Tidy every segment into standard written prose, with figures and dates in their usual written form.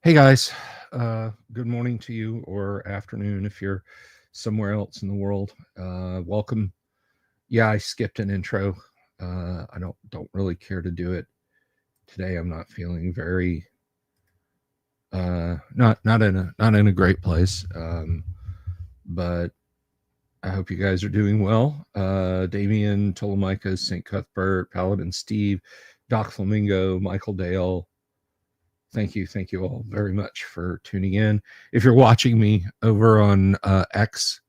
Hey guys, good morning to you or afternoon if you're somewhere else in the world. Welcome. Yeah, I skipped an intro. I don't really care to do it today. I'm not feeling very not in a great place. But I hope you guys are doing well. Damian, Tolomicas, St. Cuthbert, Paladin Steve, Doc Flamingo, Michael Dale. Thank you all very much for tuning in. If you're watching me over on X,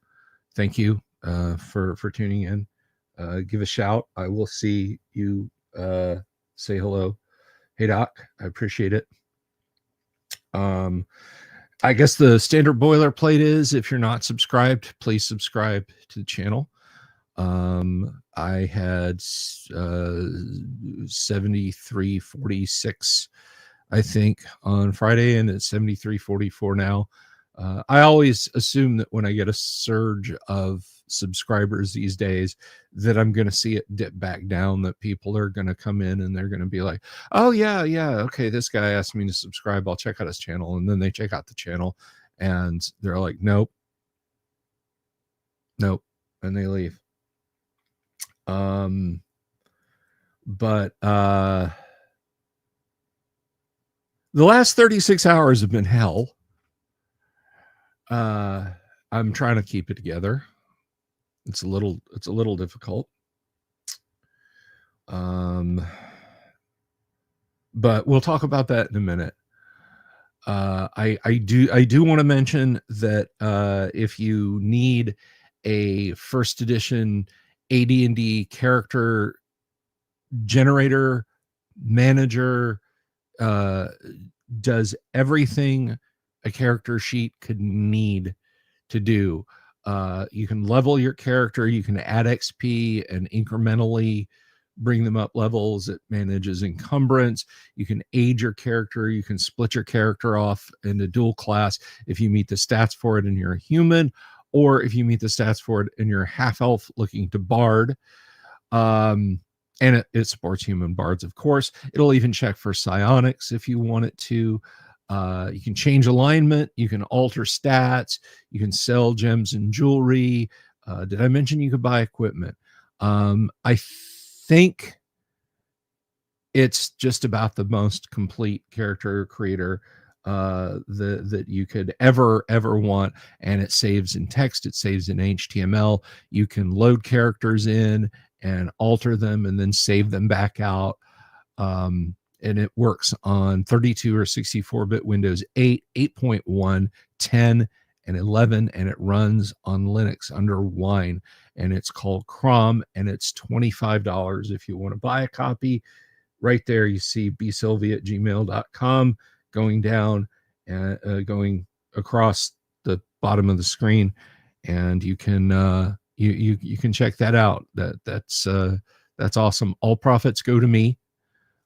thank you for tuning in. Give a shout. I will see you. Say hello. Hey Doc, I appreciate it. I guess the standard boilerplate is if you're not subscribed, please subscribe to the channel. I had 7346 I think on Friday, and it's 7344 now. I always assume that when I get a surge of subscribers these days that I'm going to see it dip back down, that people are going to come in and they're going to be like, oh yeah, okay, this guy asked me to subscribe, I'll check out his channel. And then they check out the channel and they're like, nope, and they leave. But the last 36 hours have been hell. I'm trying to keep it together. It's a little difficult. But we'll talk about that in a minute. I do want to mention that if you need a first edition AD&D character generator manager, does everything a character sheet could need to do. You can level your character, you can add XP and incrementally bring them up levels. It manages encumbrance. You can age your character. You can split your character off into dual class if you meet the stats for it and you're a human, or if you meet the stats for it and you're a half elf looking to bard. And it supports human bards, of course. It'll even check for psionics if you want it to. You can change alignment. You can alter stats. You can sell gems and jewelry. Did I mention you could buy equipment? I think it's just about the most complete character creator that you could ever want, and it saves in text, it saves in HTML. You can load characters in and alter them and then save them back out. And it works on 32 or 64-bit Windows 8, 8.1, 10, and 11, and it runs on Linux under Wine, and it's called Crom, and it's $25 if you want to buy a copy. Right there, you see bsylvia@gmail.com going down and going across the bottom of the screen, and you can you can check that out. That's awesome. All profits go to me.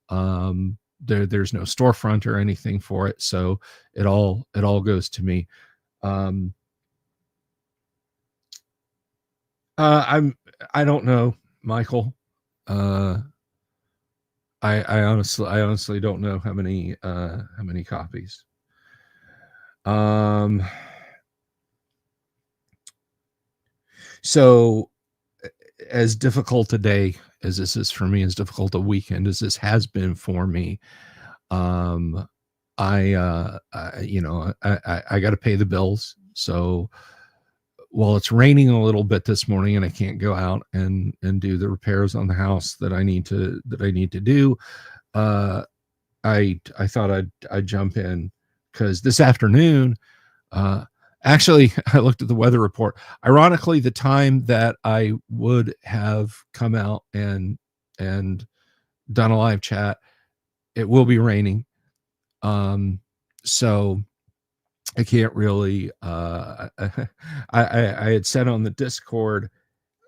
There's no storefront or anything for it, so it all goes to me. I don't know, Michael. I honestly don't know how many copies. So as difficult a day as this is for me, as difficult a weekend as this has been for me, I got to pay the bills. So while it's raining a little bit this morning and I can't go out and do the repairs on the house that I need to do, I thought I'd jump in, because this afternoon, actually, I looked at the weather report. Ironically, the time that I would have come out and done a live chat, it will be raining. So I can't really. I had said on the Discord,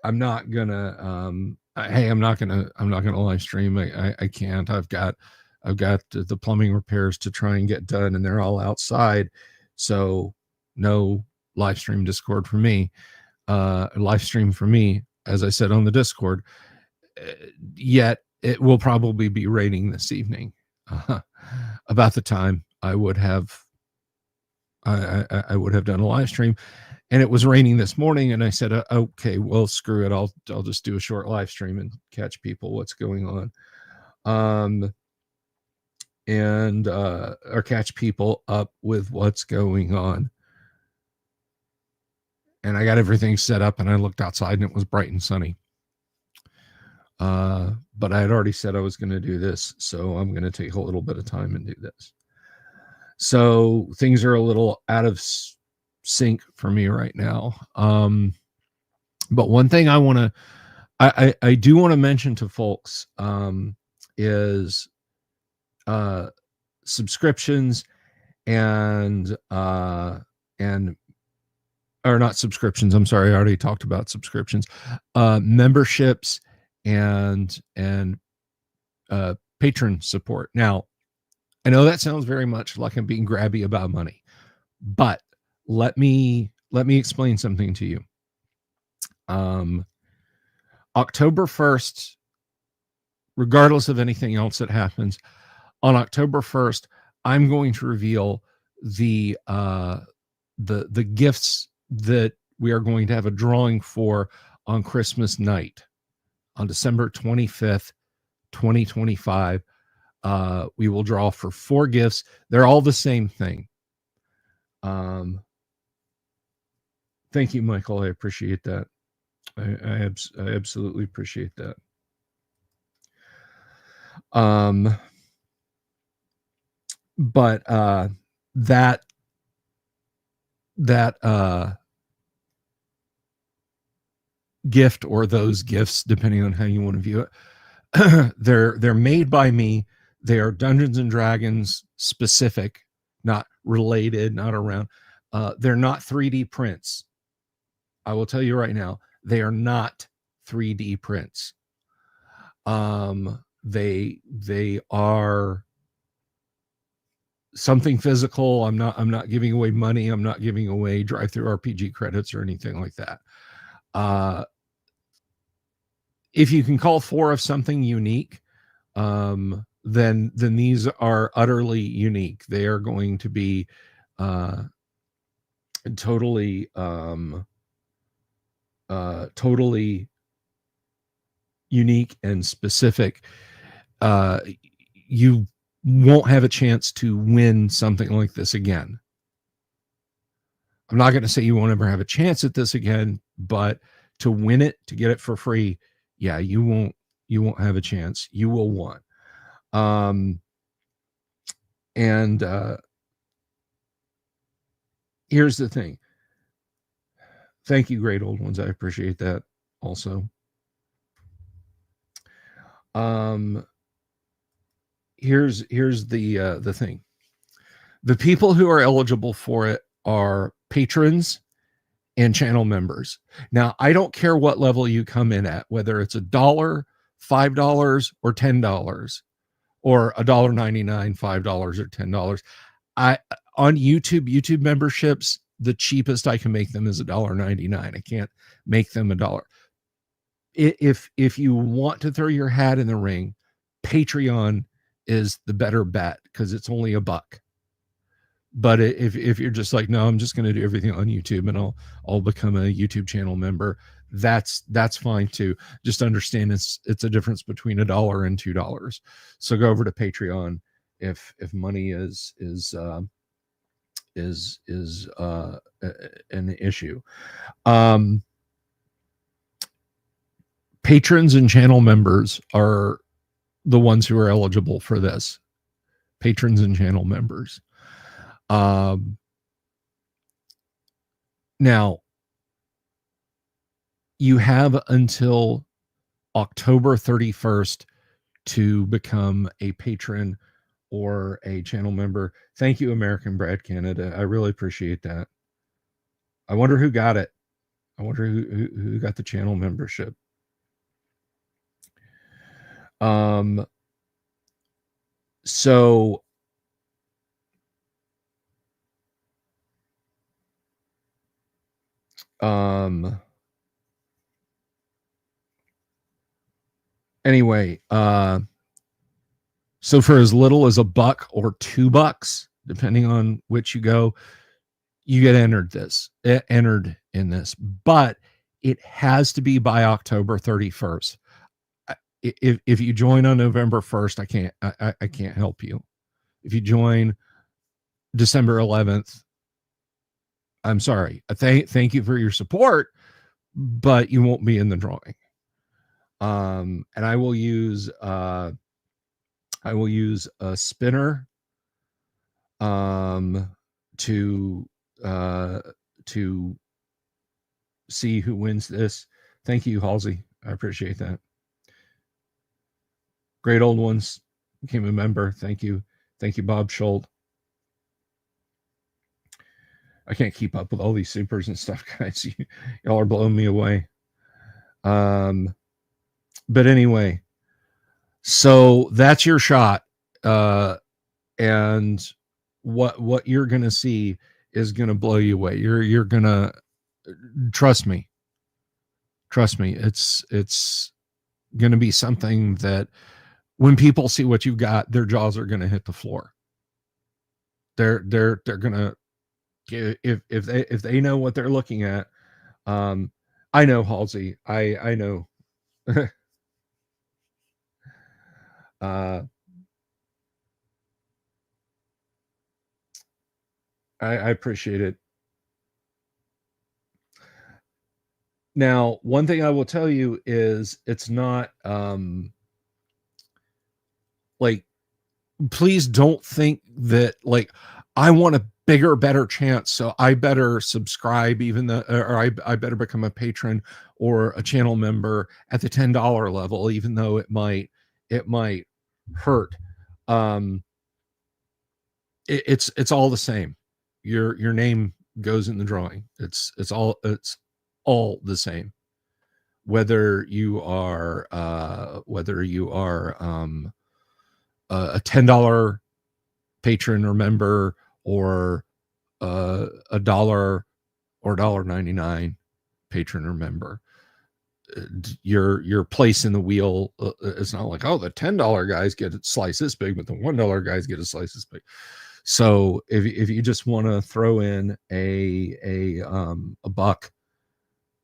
I'm not gonna. Hey, I'm not gonna live stream. I can't. I've got the plumbing repairs to try and get done, and they're all outside. So no live stream Discord for me. Live stream for me, as I said on the Discord. Yet it will probably be raining this evening, about the time I would have I would have done a live stream, and it was raining this morning, and I said, okay, well, screw it. I'll just do a short live stream and catch people what's going on. Or catch people up with what's going on. And I got everything set up, and I looked outside, and it was bright and sunny. But I had already said I was going to do this, so I'm going to take a little bit of time and do this. So things are a little out of sync for me right now. But one thing I do want to mention to folks is subscriptions and or not subscriptions. I'm sorry, I already talked about subscriptions, memberships and patron support. Now, I know that sounds very much like I'm being grabby about money, but let me explain something to you. October 1st, regardless of anything else that happens, on October 1st, I'm going to reveal the gifts that we are going to have a drawing for on Christmas night, on December 25th, 2025. We will draw for 4 gifts. They're all the same thing. Thank you, Michael. I appreciate that. I absolutely appreciate that. But that gift, or those gifts, depending on how you want to view it, they're made by me. They are Dungeons and Dragons specific, not related, not around. They're not 3D prints. I will tell you right now, they are not 3D prints. They are something physical. I'm not giving away money. I'm not giving away drive-through RPG credits or anything like that. If you can call 4 of something unique, then these are utterly unique. They are going to be totally unique and specific. You won't have a chance to win something like this again. I'm not going to say you won't ever have a chance at this again, but to win it, to get it for free, yeah, you won't have a chance. You will want. Here's the thing. Thank you, great old ones. I appreciate that also. Here's the thing. The people who are eligible for it are patrons and channel members. Now, I don't care what level you come in at, whether it's $1, $5, or $10, or $1.99, $5, or $10. On YouTube memberships, the cheapest I can make them is $1.99. I can't make them $1. If you want to throw your hat in the ring, Patreon is the better bet because it's only $1. But if you're just like, no, I'm just going to do everything on YouTube and I'll become a YouTube channel member, that's fine too. Just understand it's a difference between $1 and $2. So go over to Patreon if money is an issue. Patrons and channel members are the ones who are eligible for this. Patrons and channel members. Now, you have until October 31st to become a patron or a channel member. Thank you, American Brad Canada. I really appreciate that. I wonder who got it. I wonder who got the channel membership. So anyway, so for as little as $1 or $2, depending on which you go, you get entered in this, but it has to be by October 31st. If you join on November 1st, I can't help you. If you join December 11th, I'm sorry. Thank you for your support, but you won't be in the drawing. And I will use a spinner to see who wins this. Thank you, Halsey. I appreciate that. Great old ones became a member. Thank you. Thank you, Bob Schultz. I can't keep up with all these supers and stuff, guys. Y'all are blowing me away. But anyway, so that's your shot. And what you're gonna see is gonna blow you away. You're gonna trust me. It's gonna be something that when people see what you've got, their jaws are gonna hit the floor. They're gonna, if they know what they're looking at. I know, Halsey. I know. I appreciate it. Now, one thing I will tell you is it's not like, please don't think that like I want a bigger, better chance, so I better subscribe, even though, or I better become a patron or a channel member at the $10 level, even though it might hurt. It's all the same. Your name goes in the drawing. It's all the same. Whether you are a $10 patron or member, or a dollar or $1.99 patron or member, your place in the wheel, it's not like, oh, the $10 guys get a slice this big, but the $1 guys get a slice this big. So if you just want to throw in a buck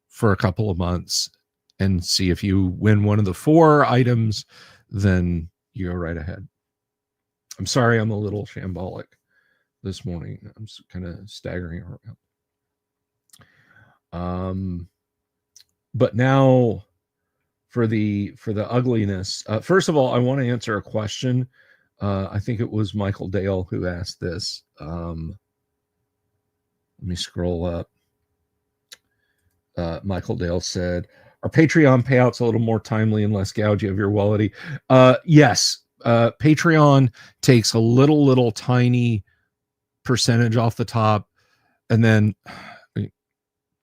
for a couple of months and see if you win one of the 4 items, then you go right ahead. I'm sorry, I'm a little shambolic this morning. I'm kind of staggering around. But now for the ugliness. First of all, I want to answer a question. I think it was Michael Dale who asked this. Let me scroll up. Michael Dale said, are Patreon payouts a little more timely and less gougy of your wallet? Yes. Patreon takes a little tiny percentage off the top, and then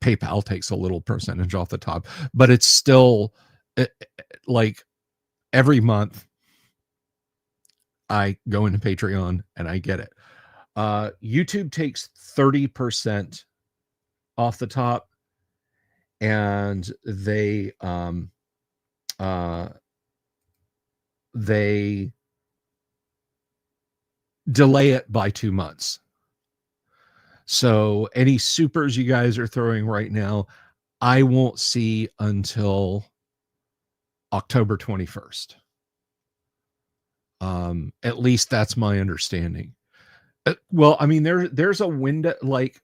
PayPal takes a little percentage off the top, but it's still like every month I go into Patreon and I get it. YouTube takes 30% off the top, and they delay it by 2 months. So any supers you guys are throwing right now, I won't see until October 21st. At least that's my understanding. Well, I mean, there's a window, like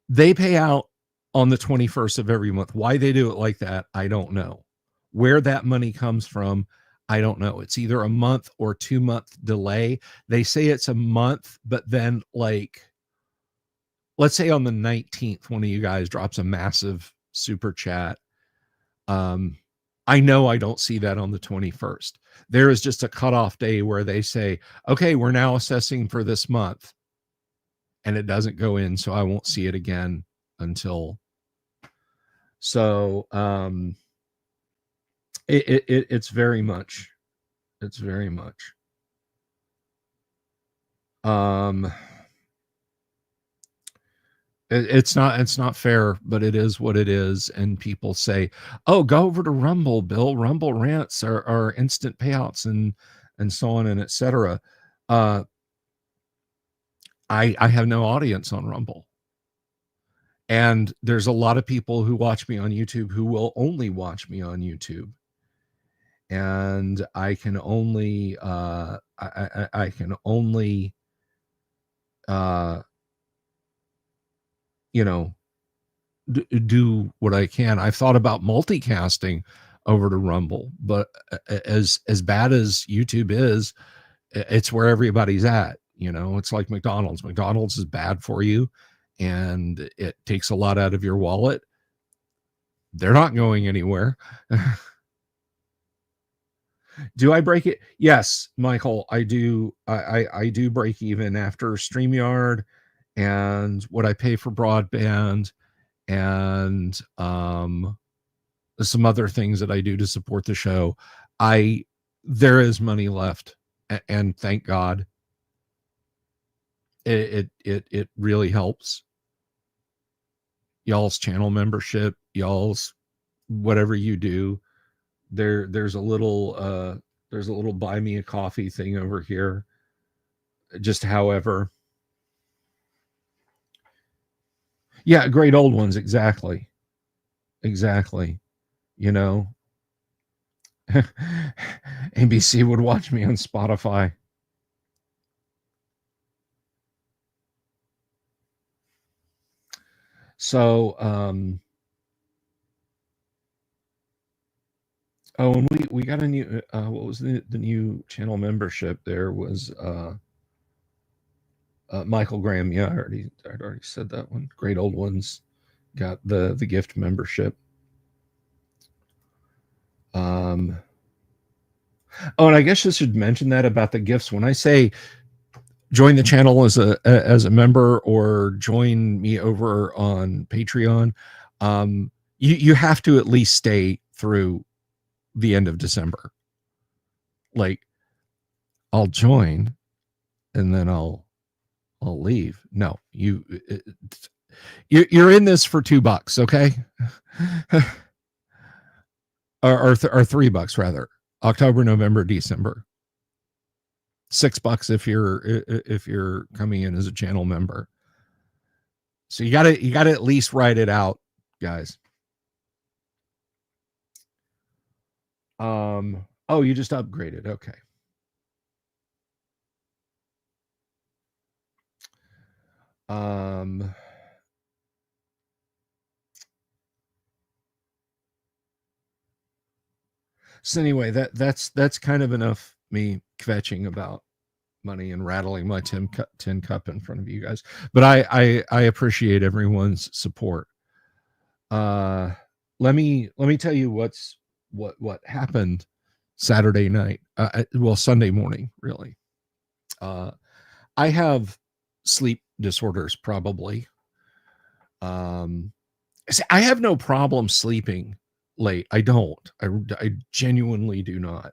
they pay out on the 21st of every month. Why they do it like that, I don't know. Where that money comes from, I don't know. It's either a month or 2-month delay. They say it's a month, but then, like, let's say on the 19th, one of you guys drops a massive super chat. I know I don't see that on the 21st. There is just a cutoff day where they say, okay, we're now assessing for this month, and it doesn't go in, so I won't see it again until. So it's very much it's not fair, but it is what it is. And people say, oh, go over to Rumble, Bill. Rumble rants are instant payouts and so on and etc. I have no audience on Rumble. And there's a lot of people who watch me on YouTube who will only watch me on YouTube. And I can only I can only you know, do what I can. I've thought about multicasting over to Rumble, but as bad as YouTube is, it's where everybody's at. You know, it's like McDonald's. McDonald's is bad for you, and it takes a lot out of your wallet. They're not going anywhere. Do I break it? Yes, Michael, I do. I do break even after StreamYard and what I pay for broadband and some other things that I do to support the show. There is money left, and thank God. It really helps. Y'all's channel membership, y'all's whatever you do. There's a little buy me a coffee thing over here. Just however. Yeah, great old ones, exactly. Exactly. You know. ABC would watch me on Spotify. So oh, and we got a new what was the new channel membership? There was Michael Graham. Yeah, I'd already said that one. Great old ones got the gift membership. Oh, and I guess I should mention that about the gifts. When I say join the channel as a member or join me over on Patreon, you have to at least stay through the end of December. Like, I'll join and then I'll leave. No, you're in this for $2, okay? or $3 rather. October, November, December. $6 if you're coming in as a channel member. So you gotta at least write it out, guys. Oh, you just upgraded. Okay. So anyway, that's kind of enough me kvetching about money and rattling my tin cup in front of you guys. But I appreciate everyone's support. Let me tell you what happened Saturday night. Well, Sunday morning, really. I have sleep disorders, probably. See, I have no problem sleeping late. I don't. I genuinely do not.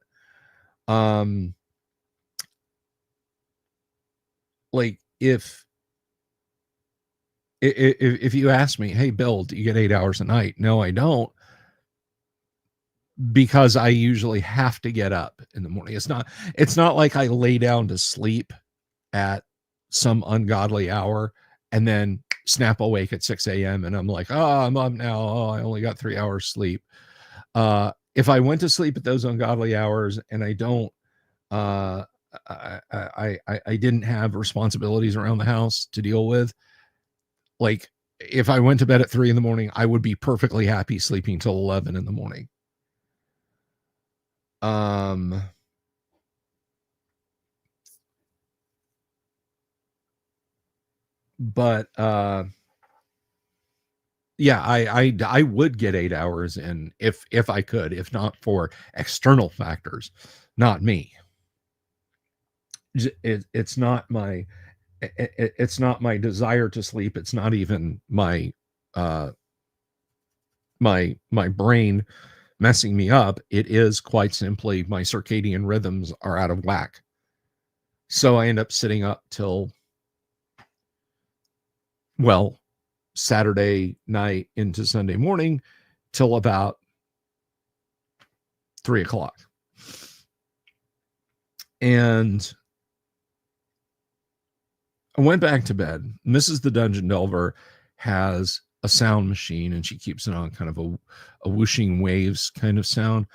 Like if you ask me, hey Bill, do you get 8 hours a night? No, I don't, because I usually have to get up in the morning. It's not like I lay down to sleep at some ungodly hour and then snap awake at 6 a.m. and I'm like, oh, I'm up now. Oh, I only got 3 hours sleep. If I went to sleep at those ungodly hours and I don't, I didn't have responsibilities around the house to deal with, like if I went to bed at 3 in the morning, I would be perfectly happy sleeping till 11 in the morning. But yeah, I would get 8 hours in if I could, if not for external factors, not me. It's not my it's not my desire to sleep. It's not even my my brain messing me up. It is quite simply my circadian rhythms are out of whack. So I end up sitting up till, well, Saturday night into Sunday morning till about 3:00. And I went back to bed. Mrs. the Dungeon Delver has a sound machine, and she keeps it on kind of a whooshing waves kind of sound.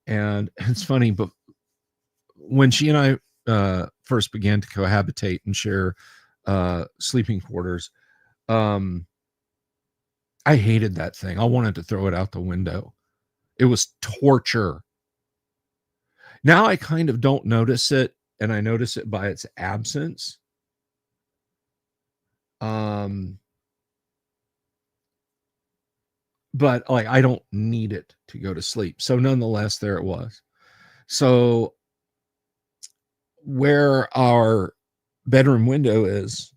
And it's funny, but when she and I first began to cohabitate and share sleeping quarters, I hated that thing. I wanted to throw it out the window. It was torture. Now I kind of don't notice it, and I notice it by its absence. But like, I don't need it to go to sleep. So nonetheless, there it was. So where our bedroom window is,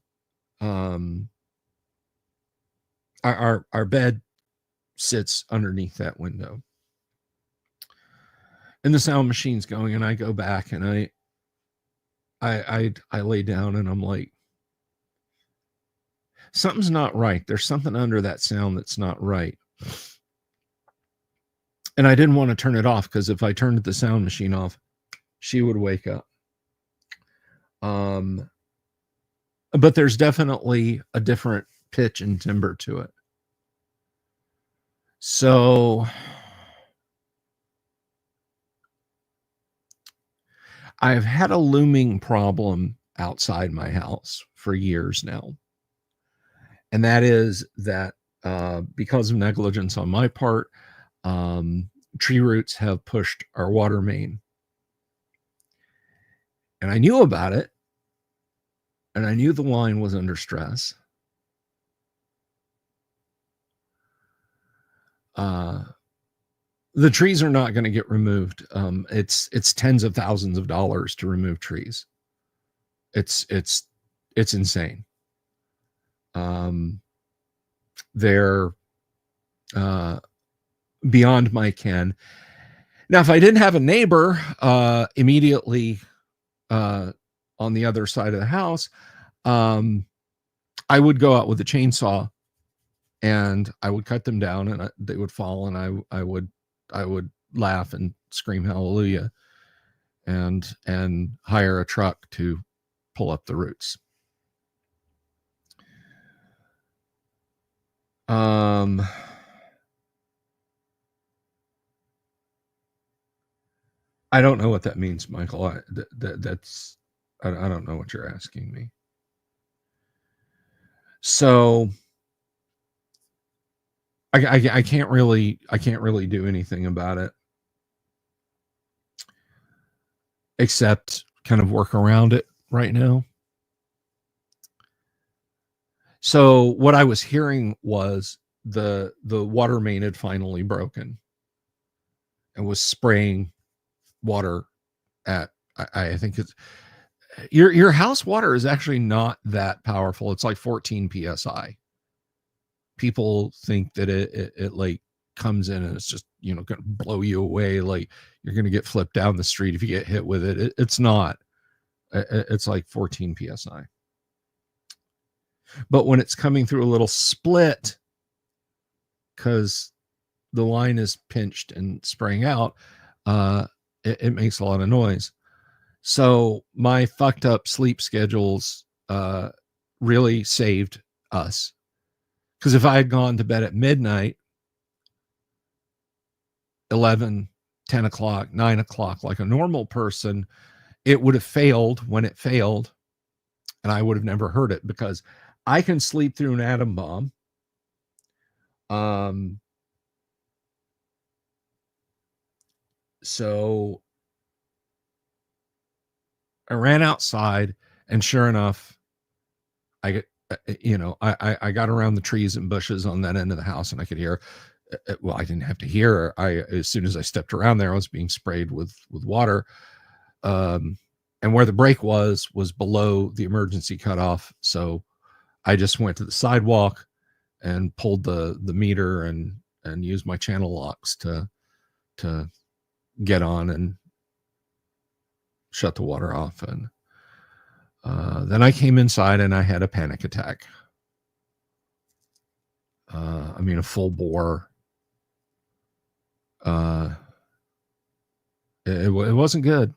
our bed sits underneath that window, and the sound machine's going, and I go back and I lay down, and I'm like, something's not right. There's something under that sound that's not right. And I didn't want to turn it off, because if I turned the sound machine off, she would wake up. But there's definitely a different pitch and timbre to it. So I've had a looming problem outside my house for years now. And that is that because of negligence on my part, tree roots have pushed our water main. And I knew about it, and I knew the line was under stress. The trees are not going to get removed. It's tens of thousands of dollars to remove trees. It's insane. They're beyond my ken. Now, if I didn't have a neighbor immediately on the other side of the house, I would go out with a chainsaw and I would cut them down, and they would fall, and I would laugh and scream hallelujah, and hire a truck to pull up the roots. I don't know what that means, Michael. I don't know what you're asking me. So I can't really do anything about it, except kind of work around it right now. So what I was hearing was the water main had finally broken and was spraying water at, I think it's, your house water is actually not that powerful. It's like 14 psi. People think that it like comes in and it's just, going to blow you away, like you're going to get flipped down the street if you get hit with it. It's not. It's like 14 psi. But when it's coming through a little split, because the line is pinched and spraying out, it makes a lot of noise. So my fucked up sleep schedules really saved us. Because if I had gone to bed at midnight, 11, 10 o'clock, 9 o'clock, like a normal person, it would have failed when it failed, and I would have never heard it, because I can sleep through an atom bomb. So I ran outside, and sure enough, I got around the trees and bushes on that end of the house, and I could hear. Well, I didn't have to hear. As soon as I stepped around there, I was being sprayed with water. And where the break was below the emergency cutoff. So I just went to the sidewalk and pulled the meter and used my channel locks to get on and shut the water off. And then I came inside and I had a panic attack. A full bore. It wasn't good.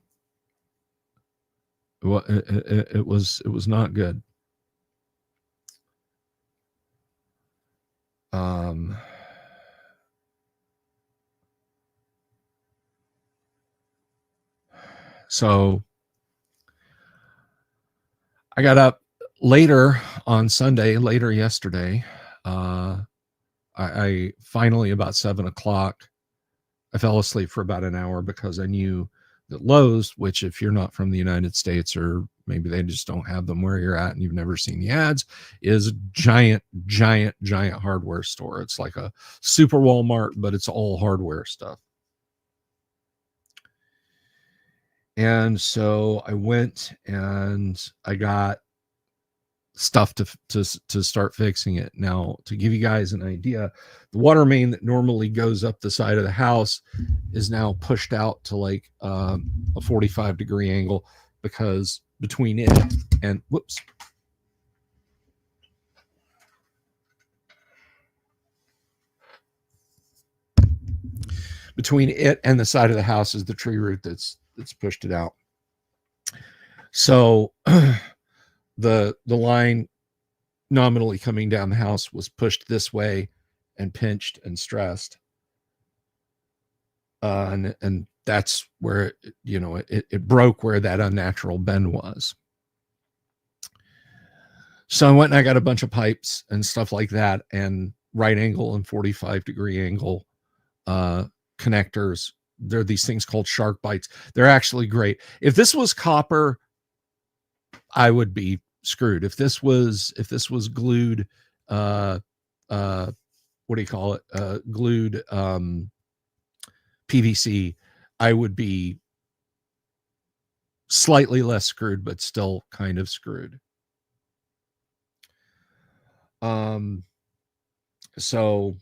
It was not good. Um, so I got up later on Sunday, later yesterday. I finally, about 7 o'clock, I fell asleep for about an hour because I knew that Lowe's, which if you're not from the United States, or maybe they just don't have them where you're at and you've never seen the ads, is a giant, giant, giant hardware store. It's like a super Walmart, but it's all hardware stuff. And so I went and I got stuff to start fixing it. Now, to give you guys an idea, the water main that normally goes up the side of the house is now pushed out to like a 45-degree angle, because between it and between it and the side of the house is the tree root that's pushed it out. So the line nominally coming down the house was pushed this way and pinched and stressed. And that's where it broke, where that unnatural bend was. So I went and I got a bunch of pipes and stuff like that, and right angle and 45-degree angle connectors. There are these things called shark bites. They're actually great. If this was copper, I would be screwed. If this was glued, what do you call it? Glued PVC, I would be slightly less screwed, but still kind of screwed. So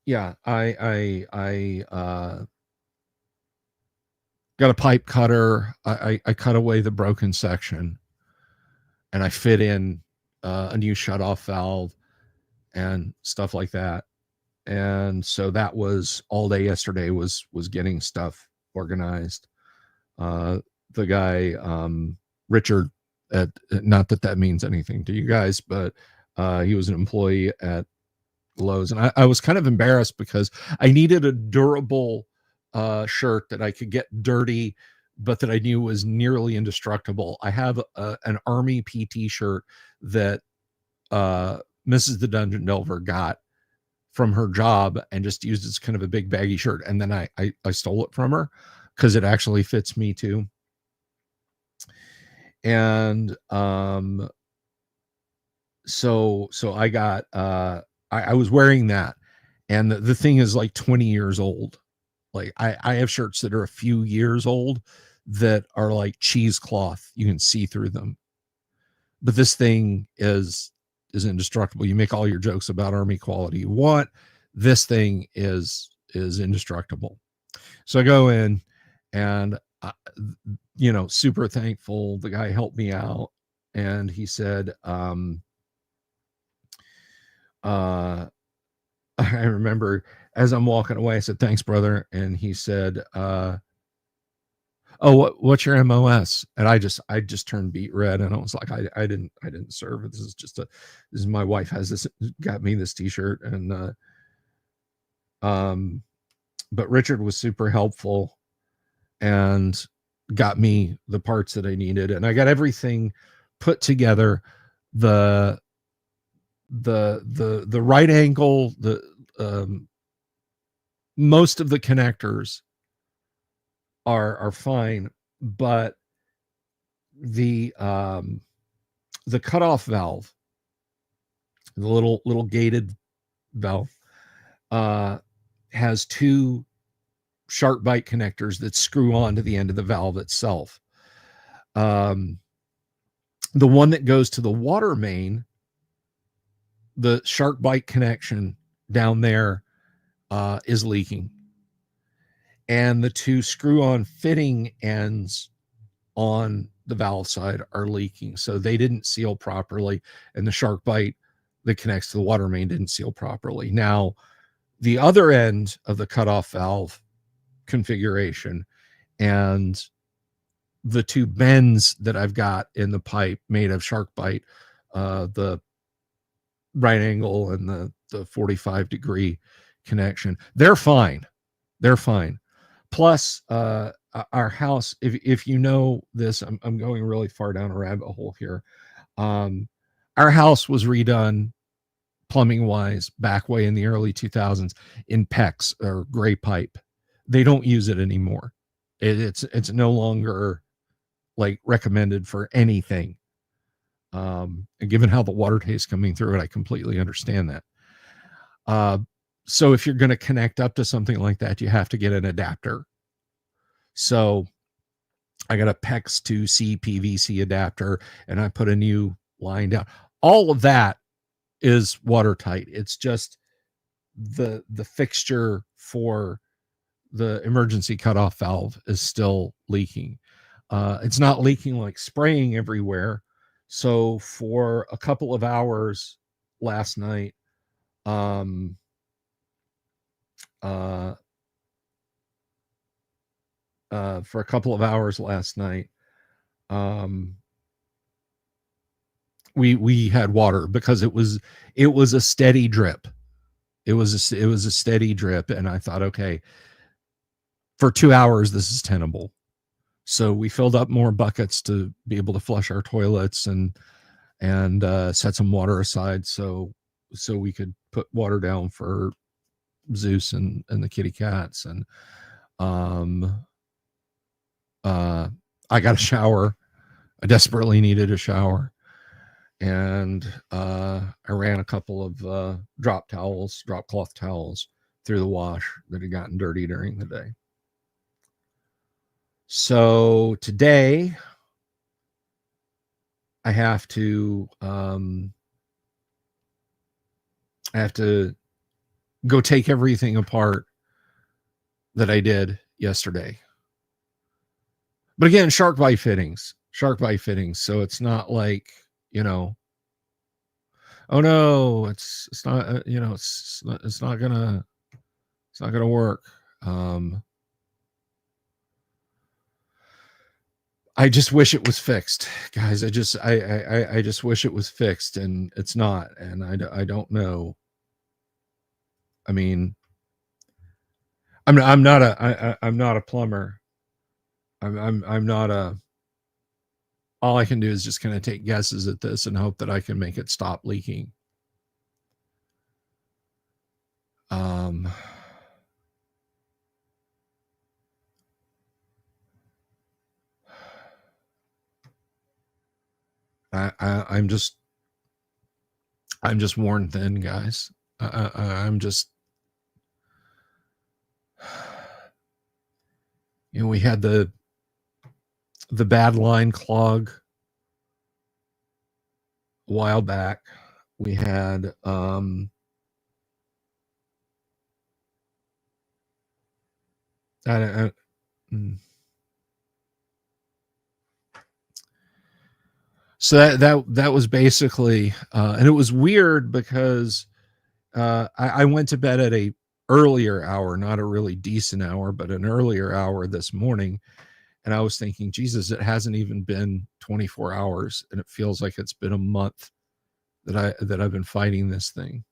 yeah, I got a pipe cutter. I cut away the broken section, and I fit in a new shutoff valve and stuff like that. And so that was all day yesterday, was getting stuff organized. The guy, Richard, not that that means anything to you guys, but he was an employee at Lowe's, and I was kind of embarrassed because I needed a durable shirt that I could get dirty, but that I knew was nearly indestructible. I have an Army PT shirt that Mrs. the Dungeon Delver got from her job and just used as kind of a big baggy shirt, and then I stole it from her because it actually fits me too. And so I got I was wearing that, and the thing is like 20 years old. Like I have shirts that are a few years old that are like cheesecloth. You can see through them. But this thing is indestructible. You make all your jokes about Army quality you want. This thing is indestructible. So I go in, and super thankful. The guy helped me out, and he said, I remember as I'm walking away, I said, "Thanks, brother." And he said, "Oh, what's your MOS?" And I just turned beet red, and I was like, I didn't serve. This is my wife has this, got me this t-shirt. And but Richard was super helpful and got me the parts that I needed, and I got everything put together. The right angle, most of the connectors are fine, but the cutoff valve, the little gated valve, has two shark bite connectors that screw on to the end of the valve itself. The one that goes to the water main, the shark bite connection down there is leaking, and the two screw-on fitting ends on the valve side are leaking. So they didn't seal properly, and the shark bite that connects to the water main didn't seal properly. Now, the other end of the cutoff valve configuration and the two bends that I've got in the pipe made of shark bite, the right angle and the 45-degree connection. They're fine. They're fine. Plus, our house, if you know this, I'm going really far down a rabbit hole here. Um, our house was redone plumbing wise back way in the early 2000s in PEX or gray pipe. They don't use it anymore. It's no longer like recommended for anything. And given how the water tastes coming through it, I completely understand that. Uh, so if you're going to connect up to something like that, you have to get an adapter. So I got a PEX to C PVC adapter, and I put a new line down. All of that is watertight. It's just the fixture for the emergency cutoff valve is still leaking. It's not leaking like spraying everywhere. So for a couple of hours last night, um, uh, for a couple of hours last night, um, we had water because it was a steady drip. It was a steady drip, and I thought, okay, for 2 hours this is tenable. So we filled up more buckets to be able to flush our toilets and set some water aside so we could put water down for Zeus and the kitty cats. And um I got a shower. I desperately needed a shower. And I ran a couple of drop cloth towels through the wash that had gotten dirty during the day. So today I have to go take everything apart that I did yesterday. But again, shark bite fittings. So it's not like, you know, oh no, it's not, it's not gonna work. I just wish it was fixed, guys. I just wish it was fixed, and it's not. And I don't know. I mean, I'm not I'm not a plumber. I'm not a. All I can do is just kind of take guesses at this and hope that I can make it stop leaking. Um, I'm just worn thin, guys. I'm just, you know, we had the bad line clog a while back. We had so that was basically and it was weird because I went to bed at a earlier hour, not a really decent hour, but an earlier hour this morning. And I was thinking, Jesus, it hasn't even been 24 hours, and it feels like it's been a month that I've been fighting this thing.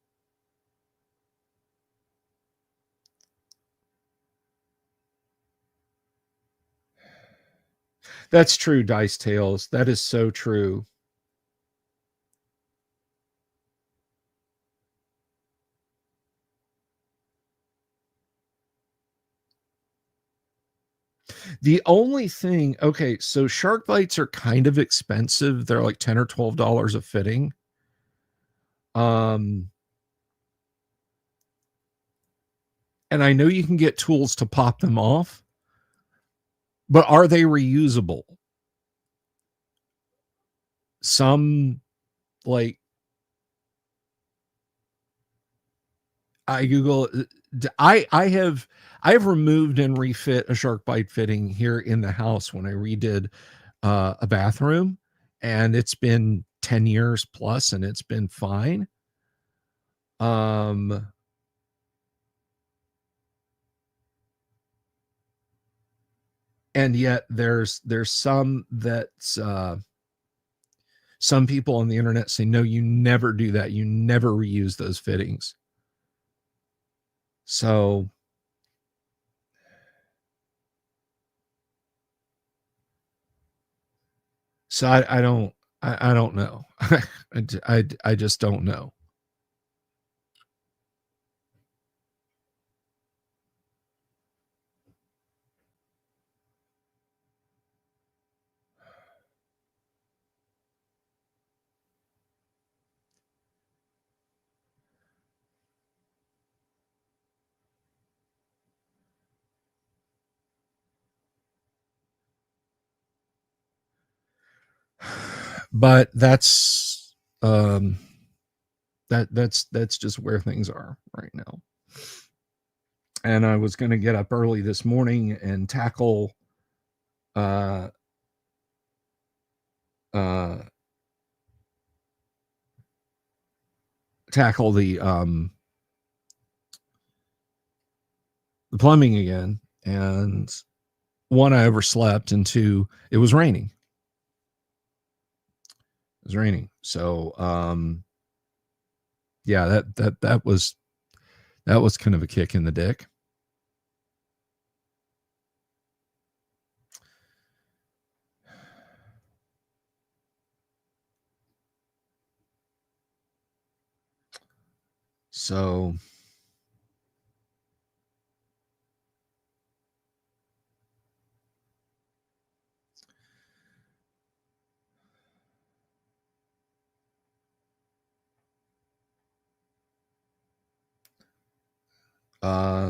That's true, Dice Tales. That is so true. The only thing, okay, so shark bites are kind of expensive. They're like $10 or $12 a fitting. And I know you can get tools to pop them off, but are they reusable? Some, like, I Google, I have removed and refit a shark bite fitting here in the house when I redid a bathroom, and it's been 10 years plus, and it's been fine. And yet there's some that's Some people on the internet say, no, you never do that. You never reuse those fittings. So I don't know. I just don't know. But that's that's just where things are right now. And I was going to get up early this morning and tackle uh uh tackle the plumbing again, and one, I overslept, and two, it was raining. It was raining. So yeah, that was kind of a kick in the dick. So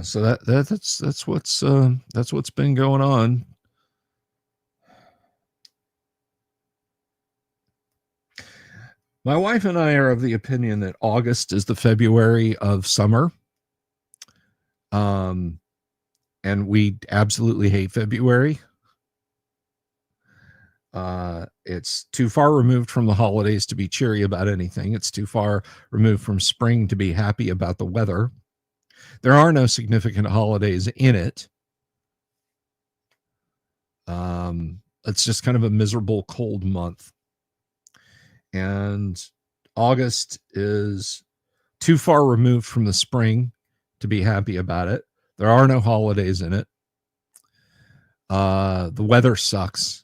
so that's what's been going on. My wife and I are of the opinion that August is the February of summer. And we absolutely hate February. It's too far removed from the holidays to be cheery about anything. It's too far removed from spring to be happy about the weather. There are no significant holidays in it. It's just kind of a miserable, cold month. And August is too far removed from the spring to be happy about it. There are no holidays in it. The weather sucks.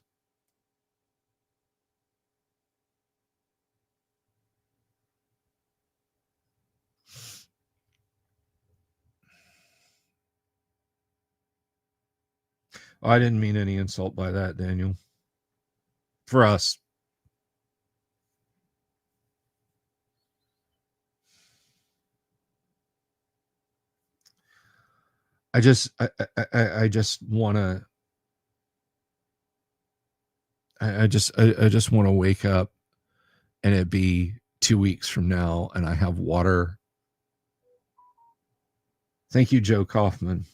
I didn't mean any insult by that, Daniel. For us. I just want to I just want to wake up and it be 2 weeks from now and I have water. Thank you, Joe Kaufman.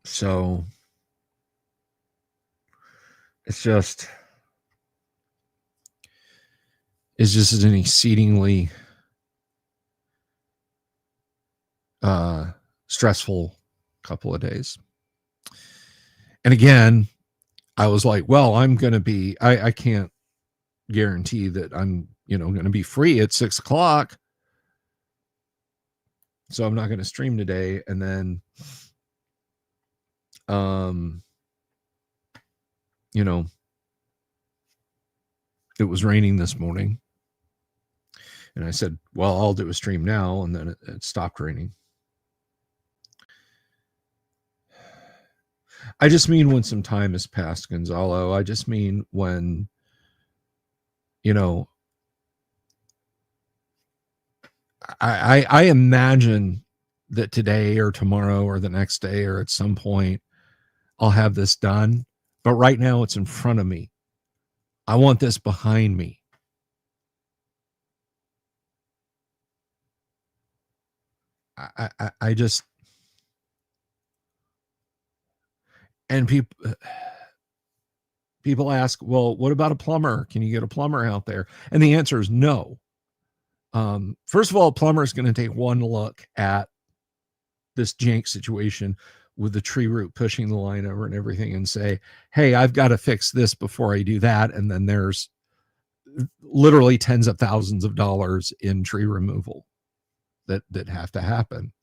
So it's just an exceedingly stressful couple of days. And again, I was like, well, I'm going to be, I can't guarantee that I'm, going to be free at 6:00. So I'm not going to stream today. And then, it was raining this morning. And I said, well, I'll do a stream now. And then it stopped raining. I just mean when some time has passed, Gonzalo. I just mean when, I imagine that today or tomorrow or the next day or at some point I'll have this done. But right now it's in front of me. I want this behind me. I just, and people ask, well, what about a plumber? Can you get a plumber out there? And the answer is no. First of all, a plumber is going to take one look at this jank situation with the tree root pushing the line over and everything and say, hey, I've got to fix this before I do that. And then there's literally tens of thousands of dollars in tree removal that have to happen.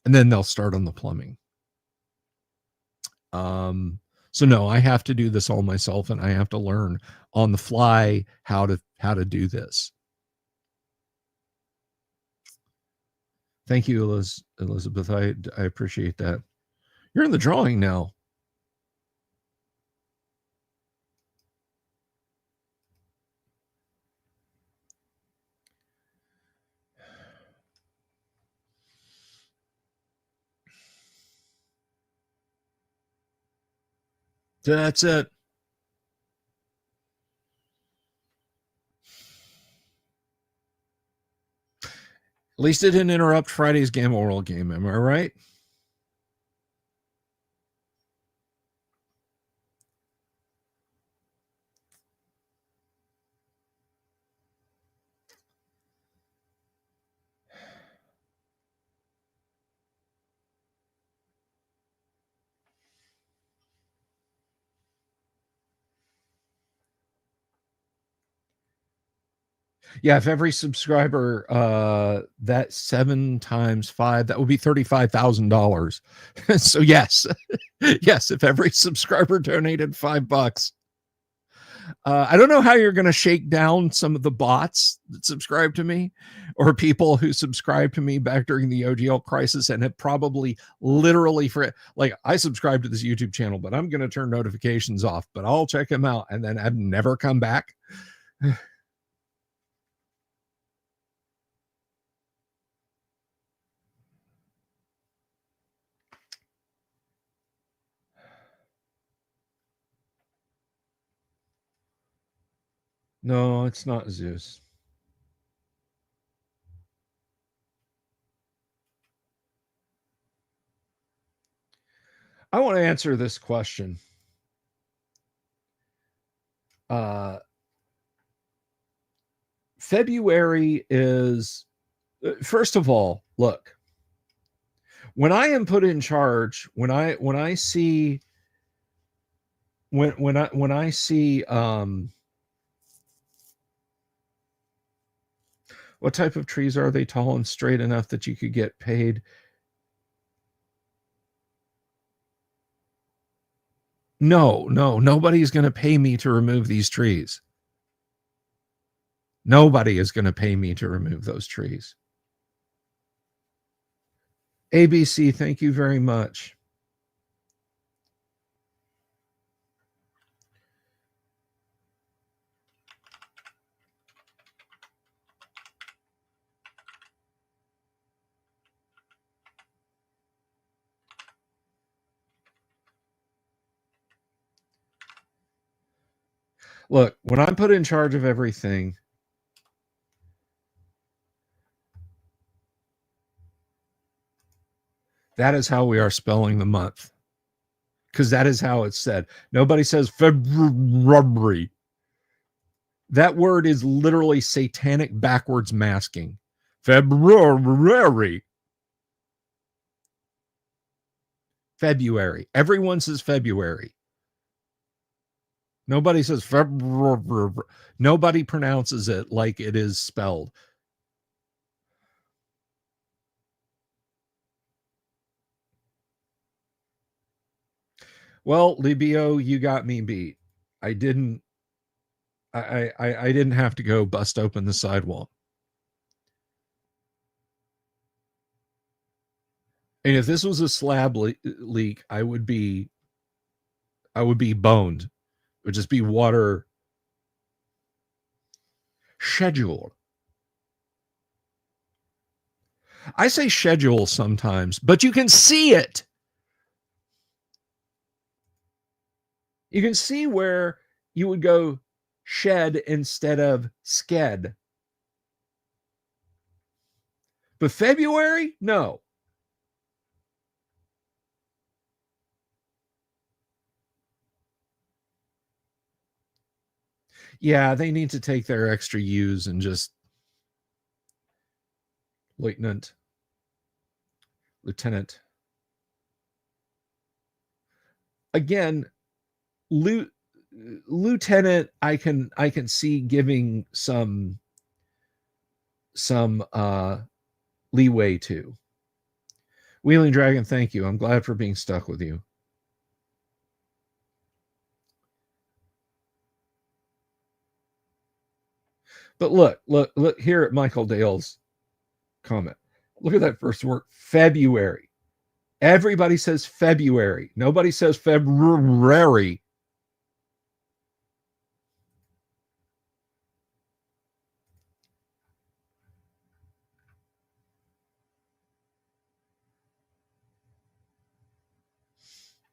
And then they'll start on the plumbing. So no, I have to do this all myself, and I have to learn on the fly how to do this. Thank you, Elizabeth. I appreciate that. You're in the drawing now. That's it. At least it didn't interrupt Friday's Gamma World game. Am I right? Yeah, if every subscriber, that 7 times 5, that would be $35,000. So yes, yes, if every subscriber donated $5. I don't know how you're going to shake down some of the bots that subscribe to me, or people who subscribed to me back during the OGL crisis and have probably literally for like, I subscribe to this YouTube channel, but I'm going to turn notifications off, but I'll check them out. And then I've never come back. No, it's not Zeus. I want to answer this question. February is, first of all, look, when I am put in charge, when I see when I see what type of trees are they, tall and straight enough that you could get paid? No, nobody's going to pay me to remove these trees. Nobody is going to pay me to remove those trees. ABC, thank you very much. Look, when I'm put in charge of everything, that is how we are spelling the month, because that is how it's said. Nobody says February. That word is literally satanic backwards masking. February. February. Everyone says February. Nobody says February. Nobody pronounces it like it is spelled. Well, Libio, you got me beat. I didn't have to go bust open the sidewall. And if this was a slab leak, I would be boned. It would just be water. Schedule. I say schedule sometimes, but you can see it. You can see where you would go shed instead of sked. But February, no. Yeah, they need to take their extra U's and just lieutenant. Again, lieutenant, I can see giving some leeway to. Wheeling Dragon, thank you. I'm glad for being stuck with you. But look here at Michael Dale's comment. Look at that first word, February. Everybody says February. Nobody says February.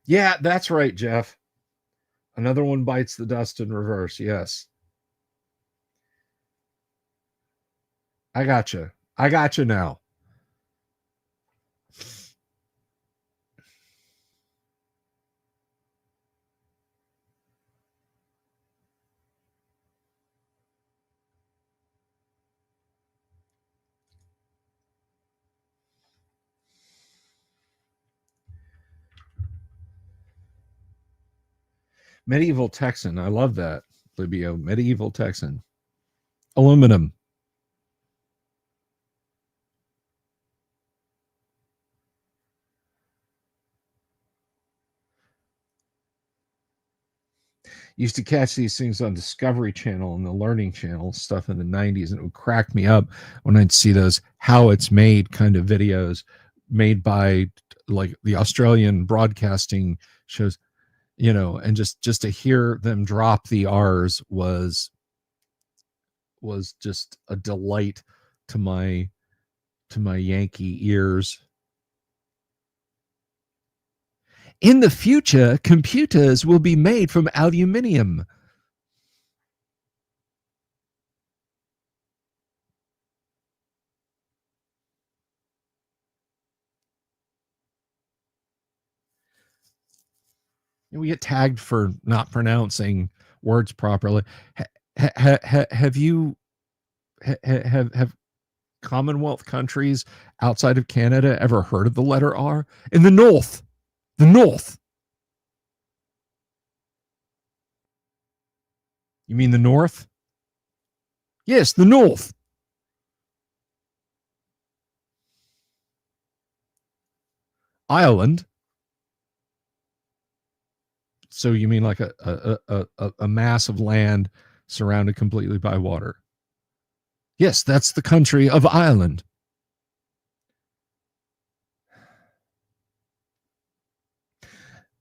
Yeah, that's right, Jeff. Another one bites the dust in reverse. Yes. I gotcha. I gotcha now. Medieval Texan. I love that, Libio. Medieval Texan. Aluminum. Used to catch these things on Discovery Channel and the Learning Channel stuff in the 90s, and it would crack me up when I'd see those how it's made kind of videos made by like the Australian broadcasting shows, and just to hear them drop the R's was just a delight to my Yankee ears. In the future, computers will be made from aluminium. We get tagged for not pronouncing words properly. Have you have Commonwealth countries outside of Canada ever heard of the letter R? In the North, the North. You mean the North? Yes, the North. Ireland. So you mean like a mass of land surrounded completely by water? Yes, that's the country of Ireland.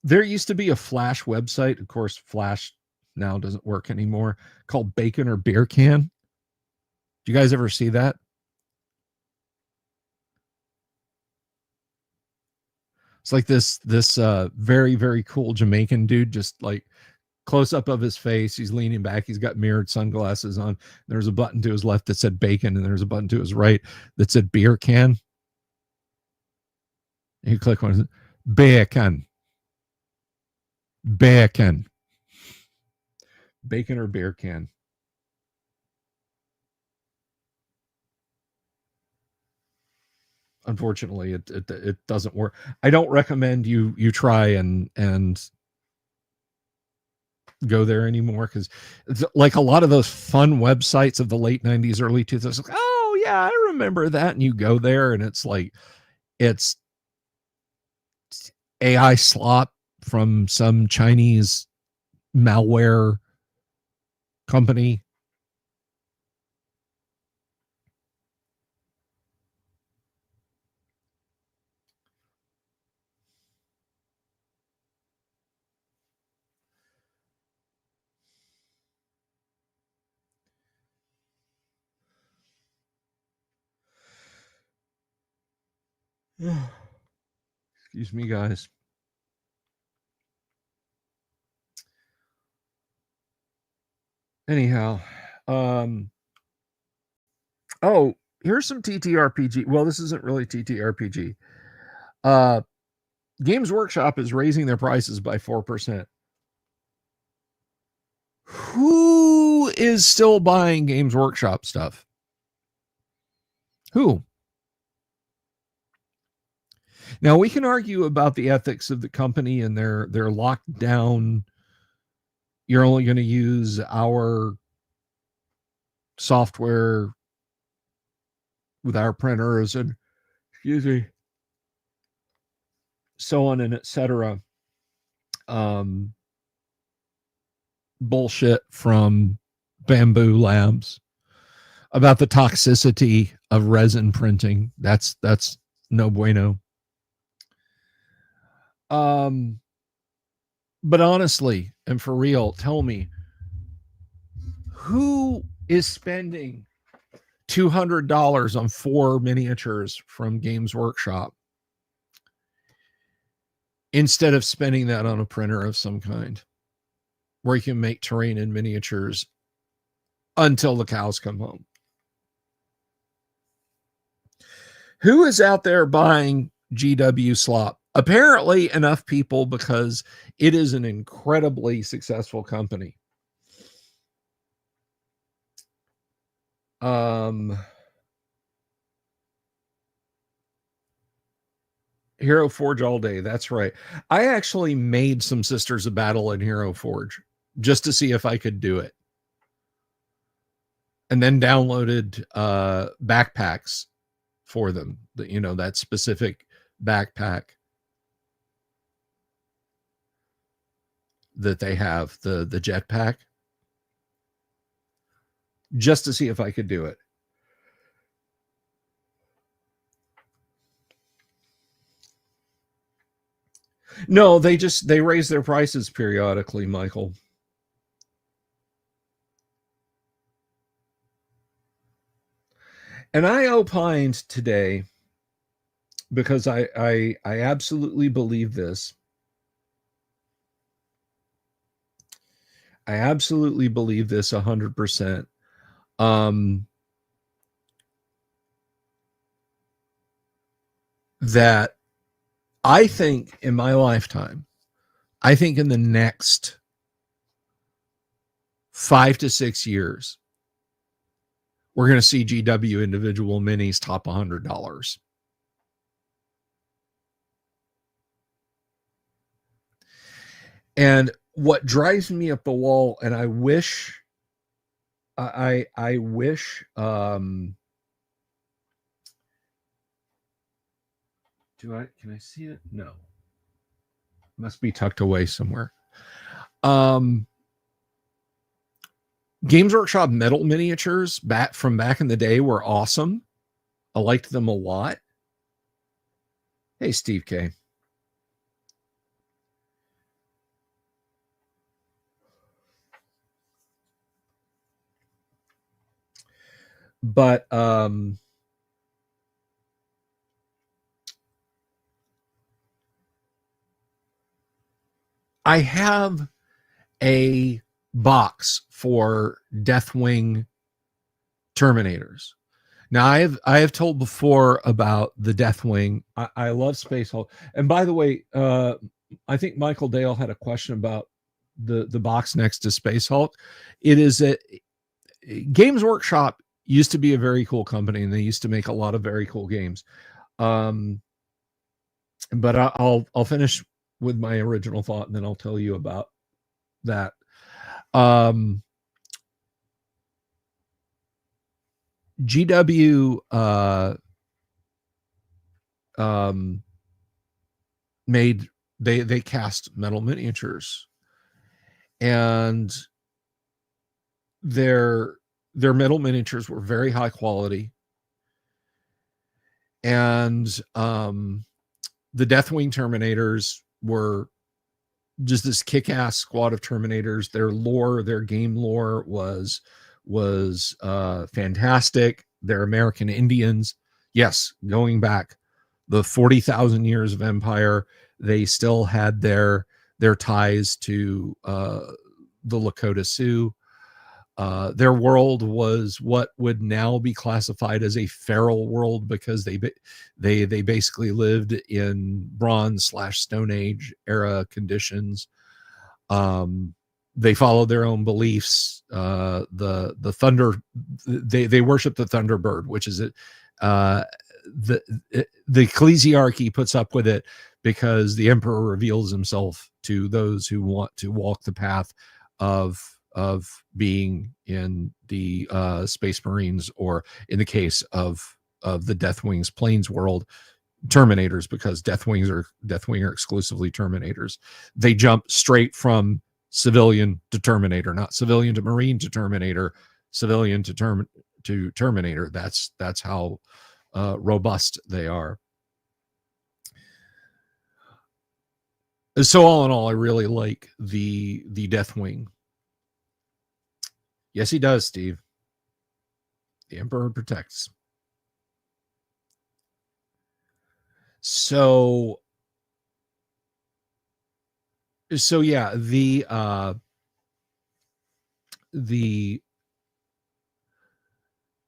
There used to be a Flash website. Of course, Flash now doesn't work anymore, called Bacon or Beer Can. Do you guys ever see that? It's like this very, very cool Jamaican dude, just like close up of his face. He's leaning back. He's got mirrored sunglasses on. There's a button to his left that said bacon, and there's a button to his right that said beer can. And you click on it, bacon. Bacon. Bacon or beer can. Unfortunately, it doesn't work. I don't recommend you try and go there anymore, because it's like a lot of those fun websites of the late 90s, early 2000s. Oh yeah, I remember that. And you go there and it's like it's AI slop from some Chinese malware company. Excuse me, guys. Anyhow, oh, Here's some TTRPG. Well, this isn't really TTRPG. Games Workshop is raising their prices by 4%. Who is still buying Games Workshop stuff? Who? Now, we can argue about the ethics of the company and their locked down. You're only going to use our software with our printers and, excuse me, so on and etc. Bullshit from Bamboo Labs about the toxicity of resin printing. That's no bueno. But honestly, and for real, tell me, who is spending $200 on 4 miniatures from Games Workshop instead of spending that on a printer of some kind where you can make terrain and miniatures until the cows come home? Who is out there buying GW slop? Apparently enough people, because it is an incredibly successful company. Hero Forge all day. That's right. I actually made some Sisters of Battle in Hero Forge just to see if I could do it. And then downloaded backpacks for them. That specific backpack that they have, the jetpack, just to see if I could do it. No, they raise their prices periodically, Michael. And I opined today, because I absolutely believe this. I absolutely believe this 100%. That I think in my lifetime, I think in the next 5 to 6 years, we're going to see GW individual minis top $100. And what drives me up the wall, and I wish, can I see it? No. Must be tucked away somewhere. Games Workshop metal miniatures from back in the day were awesome. I liked them a lot. Hey, Steve K. But I have a box for Deathwing Terminators. Now, I have told before about the Deathwing. I love Space Hulk. And by the way, I think Michael Dale had a question about the box next to Space Hulk. It is a Games Workshop used to be a very cool company, and they used to make a lot of very cool games. But I'll finish with my original thought, and then I'll tell you about that. GW made they cast metal miniatures, and their metal miniatures were very high quality, and the Deathwing Terminators were just this kick-ass squad of Terminators. Their lore, their game lore was fantastic. They're American Indians. Yes, going back the 40,000 years of empire, they still had their ties to the Lakota Sioux. Their world was what would now be classified as a feral world because they basically lived in Bronze/Stone Age era conditions. They followed their own beliefs. The thunder, they worship the Thunderbird, which is it. The ecclesiarchy puts up with it because the emperor reveals himself to those who want to walk the path of being in the Space Marines, or in the case of the Deathwing's Planes world, Terminators, because Deathwing are exclusively Terminators. They jump straight from civilian to Terminator, not civilian to Marine to Terminator, civilian to Terminator. That's how robust they are. So all in all, I really like the Deathwing. Yes, he does, Steve. The Emperor protects. So yeah, the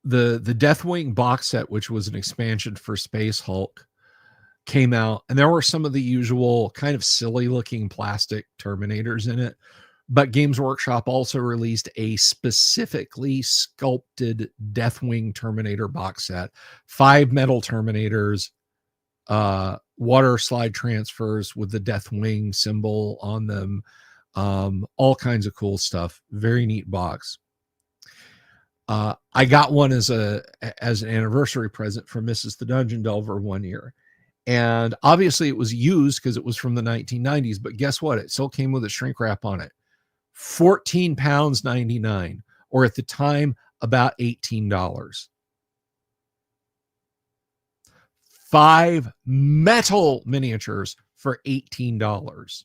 Deathwing box set, which was an expansion for Space Hulk, came out, and there were some of the usual kind of silly looking plastic Terminators in it. But Games Workshop also released a specifically sculpted Deathwing Terminator box set, 5 metal Terminators, water slide transfers with the Deathwing symbol on them, all kinds of cool stuff. Very neat box. I got one as an anniversary present from Mrs. the Dungeon Delver one year. And obviously it was used because it was from the 1990s, but guess what? It still came with a shrink wrap on it. £14.99, or at the time, about $18. 5 metal miniatures for $18.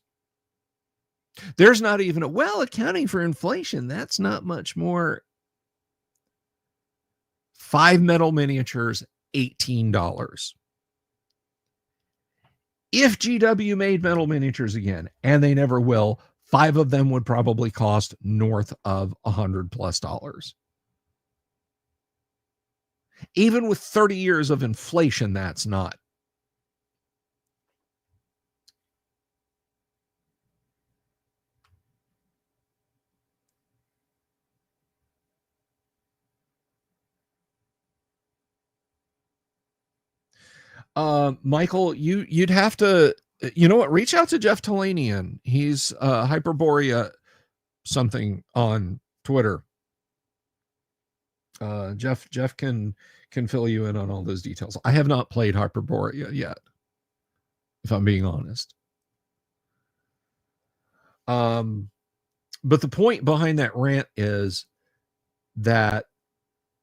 There's not even accounting for inflation, that's not much more. 5 metal miniatures, $18. If GW made metal miniatures again, and they never will, 5 of them would probably cost north of $100+. Even with 30 years of inflation, that's not. Michael, you'd have to, you know what? Reach out to Jeff Talanian. He's Hyperborea something on Twitter. Jeff can fill you in on all those details. I have not played Hyperborea yet, if I'm being honest. But the point behind that rant is that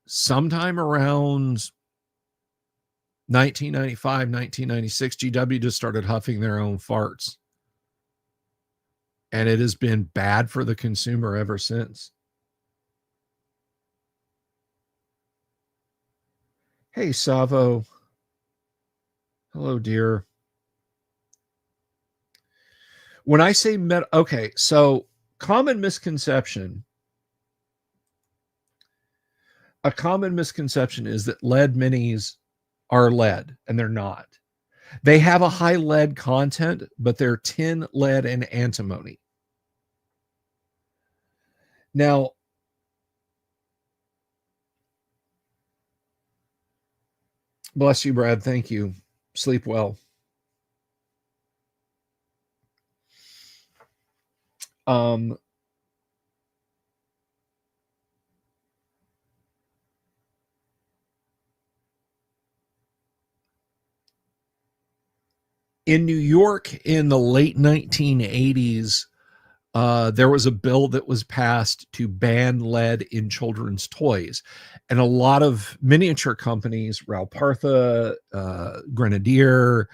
sometime around 1995, 1996, GW just started huffing their own farts. And it has been bad for the consumer ever since. Hey, Savo. Hello, dear. When I say okay, so common misconception. A common misconception is that lead minis are lead, and they're not. They have a high lead content, but they're tin, lead, and antimony. Now, bless you, Brad. Thank you. Sleep well. In New York in the late 1980s, there was a bill that was passed to ban lead in children's toys. And a lot of miniature companies, Ralpartha, Grenadier,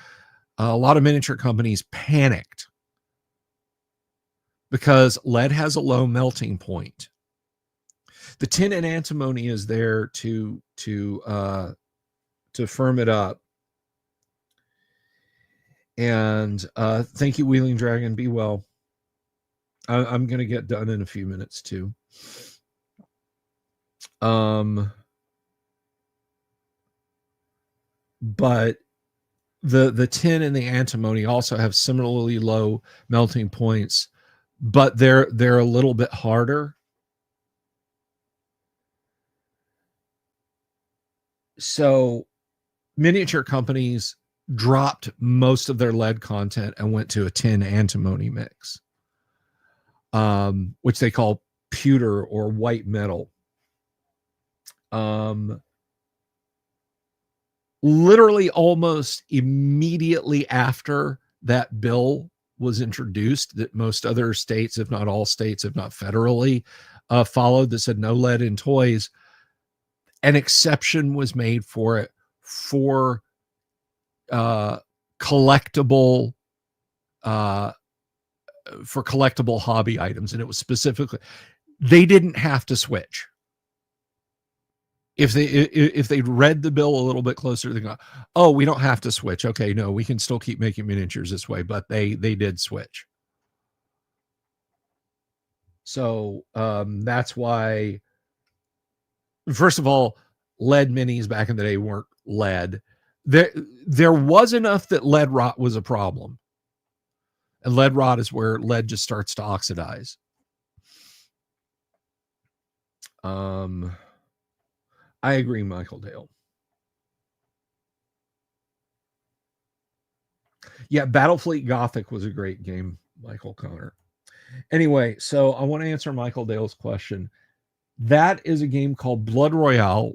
a lot of miniature companies panicked because lead has a low melting point. The tin and antimony is there to firm it up. And thank you, Wheeling Dragon. Be well. I'm going to get done in a few minutes too. But the tin and the antimony also have similarly low melting points, but they're a little bit harder. So miniature companies dropped most of their lead content and went to a tin antimony mix, which they call pewter or white metal. Literally almost immediately after that bill was introduced, that most other states, if not all states, if not federally, followed, that said no lead in toys, an exception was made for it for collectible hobby items. And it was specifically, they didn't have to switch. If they'd read the bill a little bit closer, they go, oh, we don't have to switch. Okay, no, we can still keep making miniatures this way. But they did switch. So that's why, first of all, lead minis back in the day weren't lead. There was enough that lead rot was a problem. And lead rot is where lead just starts to oxidize. I agree, Michael Dale. Yeah, Battlefleet Gothic was a great game, Michael Connor. Anyway, so I want to answer Michael Dale's question. That is a game called Blood Royale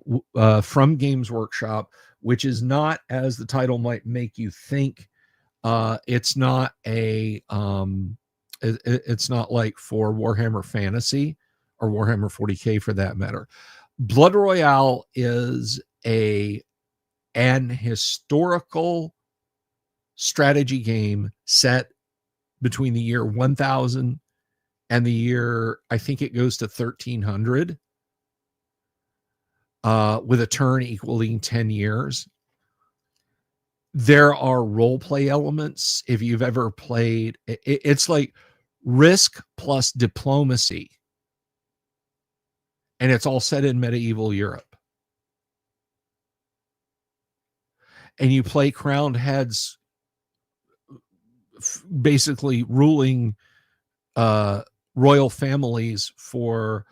from Games Workshop, which is not, as the title might make you think, it's not a it's not like for Warhammer Fantasy or Warhammer 40K for that matter. Blood Royale is an historical strategy game set between the year 1000 and the year, I think it goes to 1300, with a turn equaling 10 years. There are role play elements. If you've ever played, it's like Risk plus diplomacy. And it's all set in medieval Europe. And you play crowned heads, basically ruling royal families for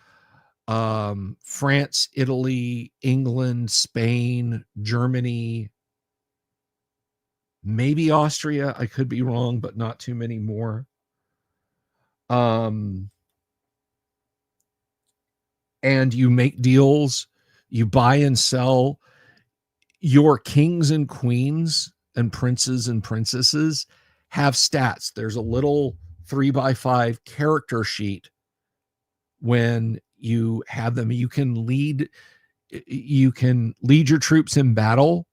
France, Italy, England, Spain, Germany, maybe Austria. I could be wrong, but not too many more. And you make deals, you buy and sell. Your kings and queens and princes and princesses have stats. There's a little 3x5 character sheet when you have them. You can lead your troops in battle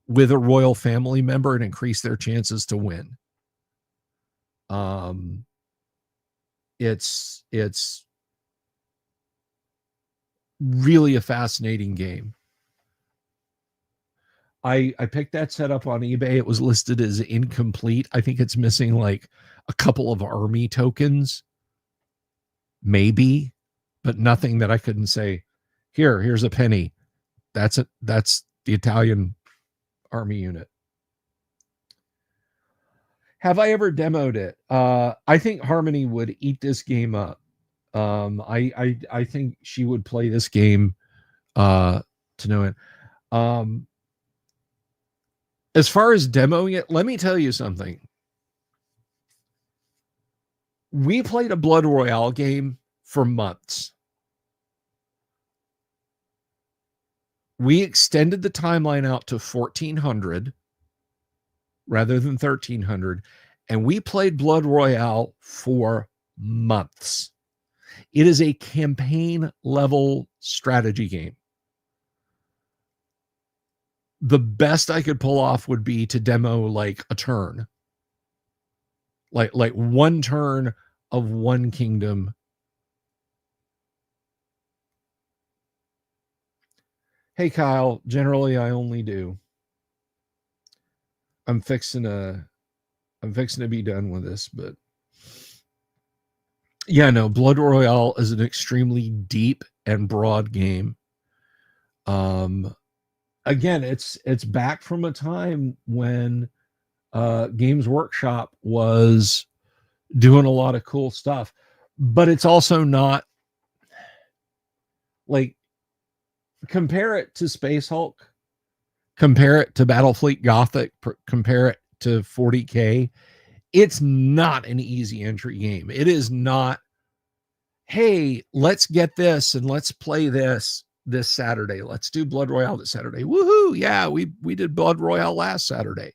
with a royal family member and increase their chances to win. It's really a fascinating game. I picked that set up on eBay. It was listed as incomplete. I think it's missing like a couple of army tokens, maybe, but nothing that I couldn't say, here's a penny. That's the Italian army unit. Have I ever demoed it? I think Harmony would eat this game up. I think she would play this game to know it. As far as demoing it, let me tell you something. We played a Blood Royale game for months. We extended the timeline out to 1400 rather than 1300, and we played Blood Royale for months. It is a campaign level strategy game. The best I could pull off would be to demo like a turn, like one turn of one kingdom. Hey Kyle, generally I only do. I'm fixing to be done with this, but yeah, no, Blood Royale is an extremely deep and broad game. Again, it's back from a time when Games Workshop was doing a lot of cool stuff, but it's also not like, compare it to Space Hulk, compare it to Battlefleet Gothic, compare it to 40K. It's not an easy entry game. It is not, hey, let's get this and let's play this Saturday. Let's do Blood Royale this Saturday. Woohoo! Yeah, we did Blood Royale last Saturday.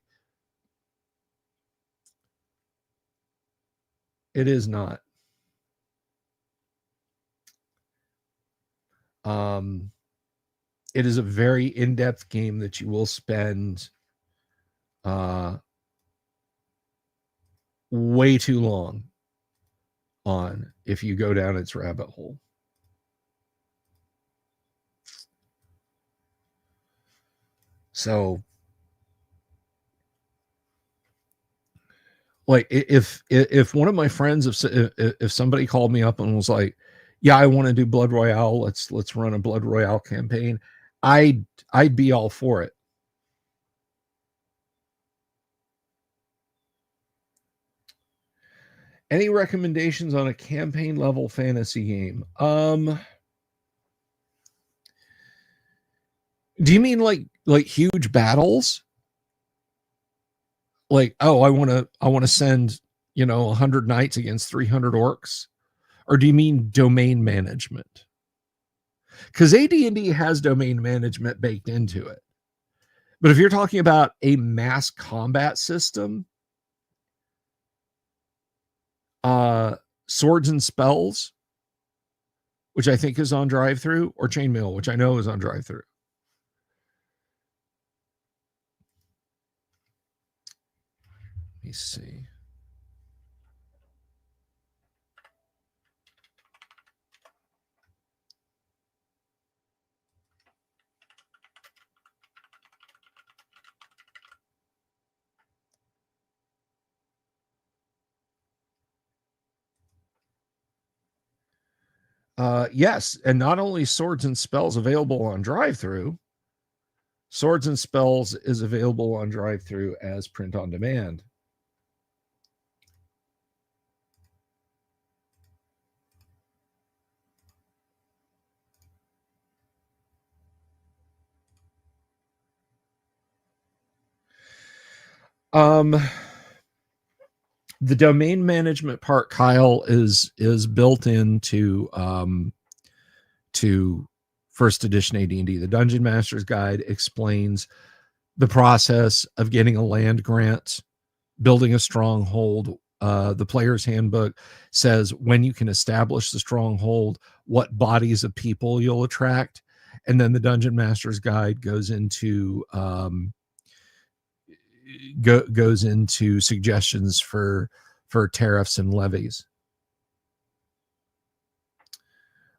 It is not. It is a very in-depth game that you will spend way too long on if you go down its rabbit hole. So, like, if one of my friends, if somebody called me up and was like, "Yeah, I want to do Blood Royale. Let's run a Blood Royale campaign," I'd be all for it. Any recommendations on a campaign level fantasy game? Do you mean like huge battles? Like, oh, I want to send, 100 knights against 300 orcs? Or do you mean domain management? Because AD&D has domain management baked into it. But if you're talking about a mass combat system, Swords and Spells, which I think is on drive-through, or Chainmail, which I know is on drive-through. Let me see. Yes, and not only Swords and Spells available on drive-through, Swords and Spells is available on drive-through as print on demand. The domain management part, Kyle, is built into to first edition AD&D. The Dungeon Master's Guide explains the process of getting a land grant, building a stronghold. The player's handbook says when you can establish the stronghold, what bodies of people you'll attract, and then the Dungeon Master's Guide goes into goes into suggestions for tariffs and levies.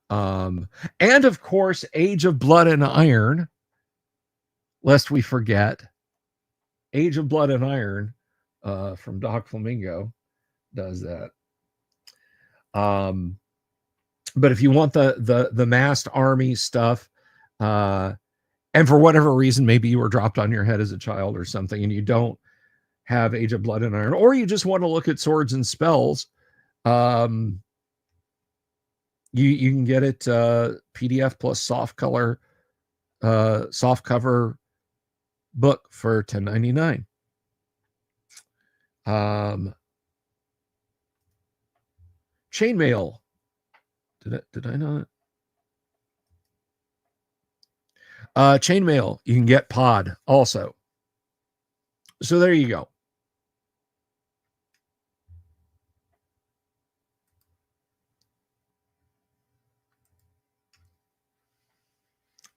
And of course, Age of Blood and Iron, lest we forget, Age of Blood and Iron from Doc Flamingo does that. But if you want the massed army stuff, and for whatever reason, maybe you were dropped on your head as a child or something, and you don't have Age of Blood and Iron, or you just want to look at Swords and Spells, you can get it PDF plus soft cover book for $10.99. Chainmail. Did I not? Chainmail, you can get pod also. So there you go.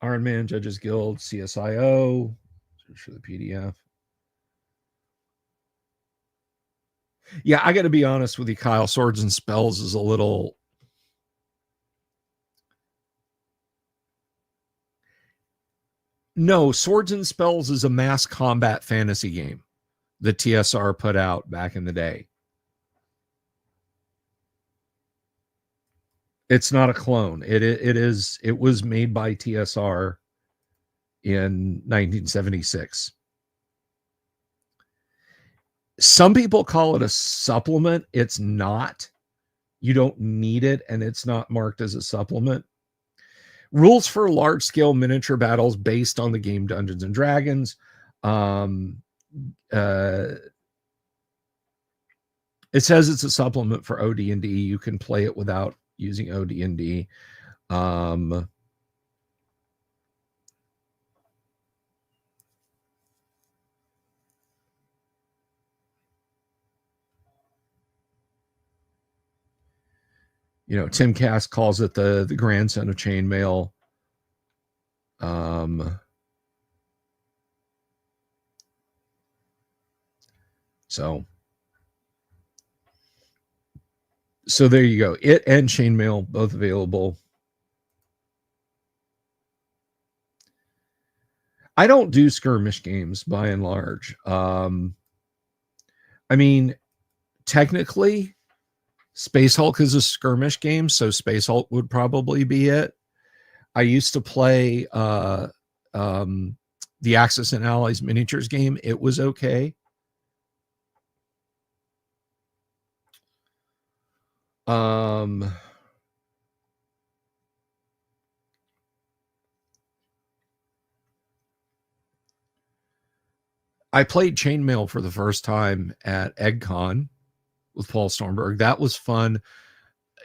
Iron Man, Judges Guild, CSIO. Search for the PDF. Yeah, I got to be honest with you, Kyle. Swords and Spells is a little. No, Swords and Spells is a mass combat fantasy game that TSR put out back in the day. It's not a clone. It was made by TSR in 1976. Some people call it a supplement. It's not. You don't need it, and it's not marked as a supplement. Rules for large-scale miniature battles based on the game Dungeons and Dragons. It says it's a supplement for OD&D. You can play it without using OD&D. Tim Cass calls it the grandson of chainmail. So there you go. It and chainmail both available. I don't do skirmish games by and large. I mean, technically, Space Hulk is a skirmish game, so Space Hulk would probably be it. I used to play the Axis and Allies miniatures game. It was okay. I played Chainmail for the first time at EggCon with Paul Stormberg. That was fun.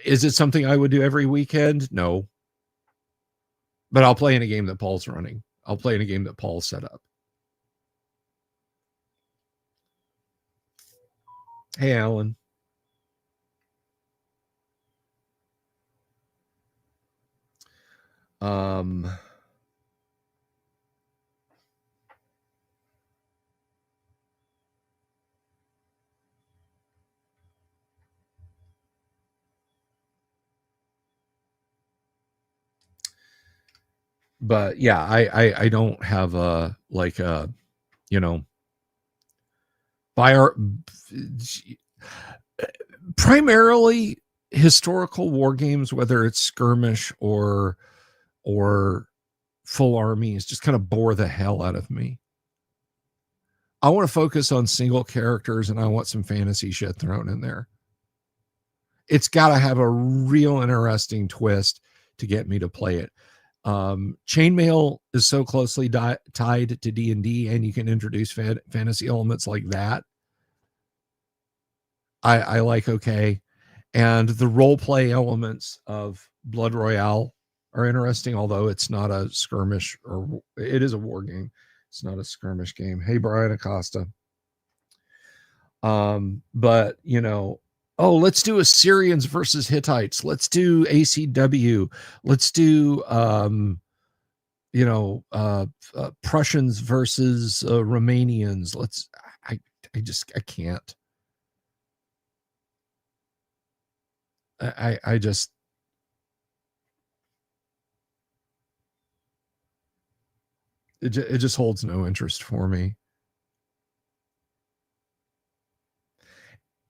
Is it something I would do every weekend? No. But I'll play in a game that Paul's running. I'll play in a game that Paul set up. Hey, Alan. But yeah, I don't have a like a by our primarily historical war games, whether it's skirmish or full armies, just kind of bore the hell out of me. I want to focus on single characters, and I want some fantasy shit thrown in there. It's got to have a real interesting twist to get me to play it. Chainmail is so closely tied to D&D, and you can introduce fantasy elements like that. I like okay. And the role play elements of Blood Royale are interesting, although it's not a skirmish, or it is a war game. It's not a skirmish game. Hey, Brian Acosta. But let's do Assyrians versus Hittites. Let's do ACW. Let's do Prussians versus Romanians. I can't. I just it just holds no interest for me.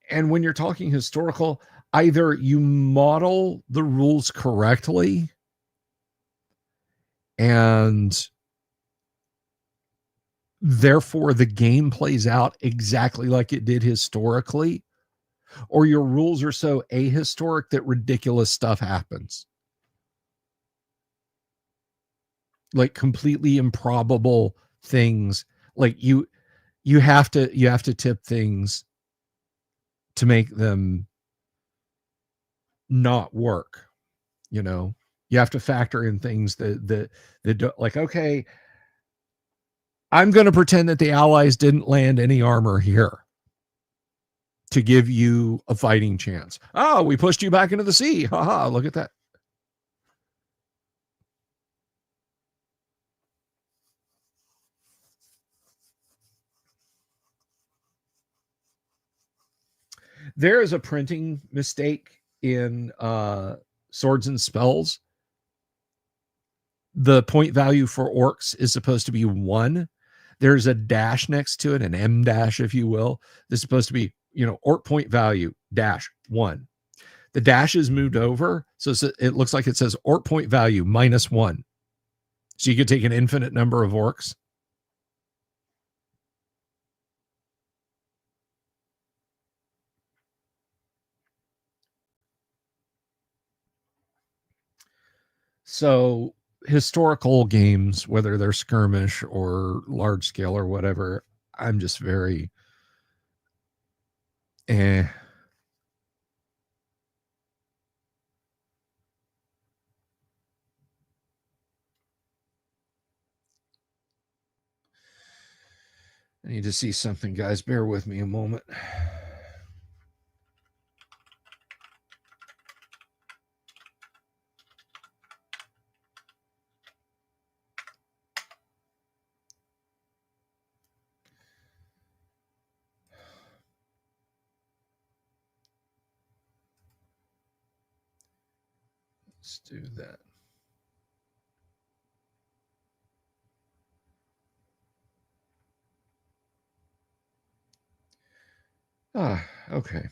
And when you're talking historical, either you model the rules correctly and therefore the game plays out exactly like it did historically, or your rules are so ahistoric that ridiculous stuff happens. Like completely improbable things. Like you have to tip things to make them not work. You have to factor in things that don't, like, okay, I'm going to pretend that the Allies didn't land any armor here to give you a fighting chance. Oh, we pushed you back into the sea. Haha, look at that. There is a printing mistake in Swords and Spells. The point value for orcs is supposed to be 1. There's a dash next to it, an M dash, if you will. This is supposed to be, orc point value -1. The dash is moved over, so it looks like it says orc point value -1. So you could take an infinite number of orcs. So historical games, whether they're skirmish or large scale or whatever, I'm just very I need to see something, guys. Bear with me a moment. Let's do that. Okay.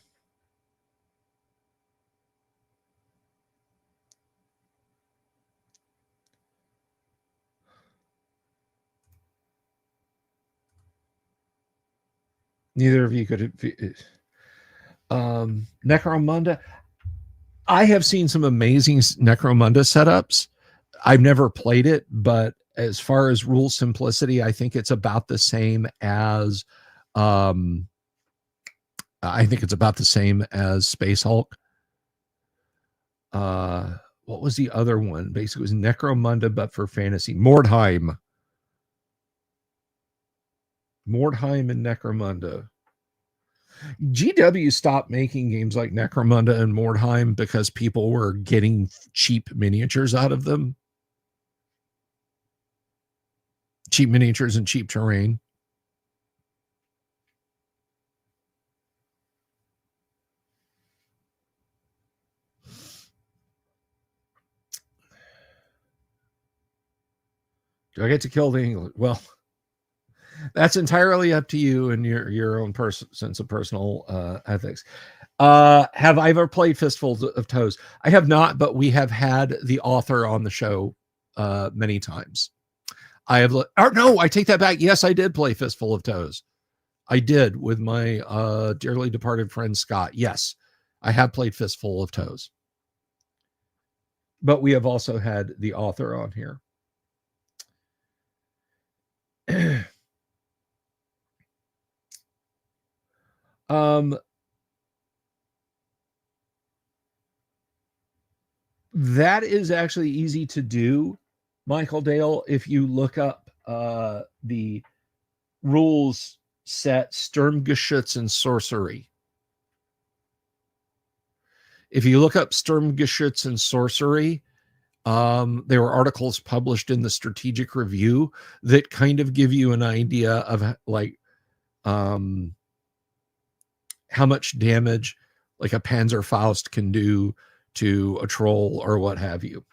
Neither of you could. Necromunda. I have seen some amazing Necromunda setups. I've never played it, but as far as rule simplicity, I think it's about the same as I think it's about the same as Space Hulk. What was the other one? Basically, it was Necromunda, but for fantasy. Mordheim and Necromunda. GW stopped making games like Necromunda and Mordheim because people were getting cheap miniatures out of them. Cheap miniatures and cheap terrain. Do I get to kill the English? Well, that's entirely up to you and your own sense of personal ethics. Have I ever played Fistfuls of Toes? I have not, but we have had the author on the show many times. I have, or no, I take that back. Yes, I did play Fistful of Toes. I did with my dearly departed friend Scott. Yes, I have played Fistful of Toes. But we have also had the author on here. That is actually easy to do, Michael Dale, if you look up the rules set Sturmgeschütz and sorcery. If you look up Sturmgeschütz and sorcery, there were articles published in the Strategic Review that kind of give you an idea of like how much damage like a Panzerfaust can do to a troll or what have you.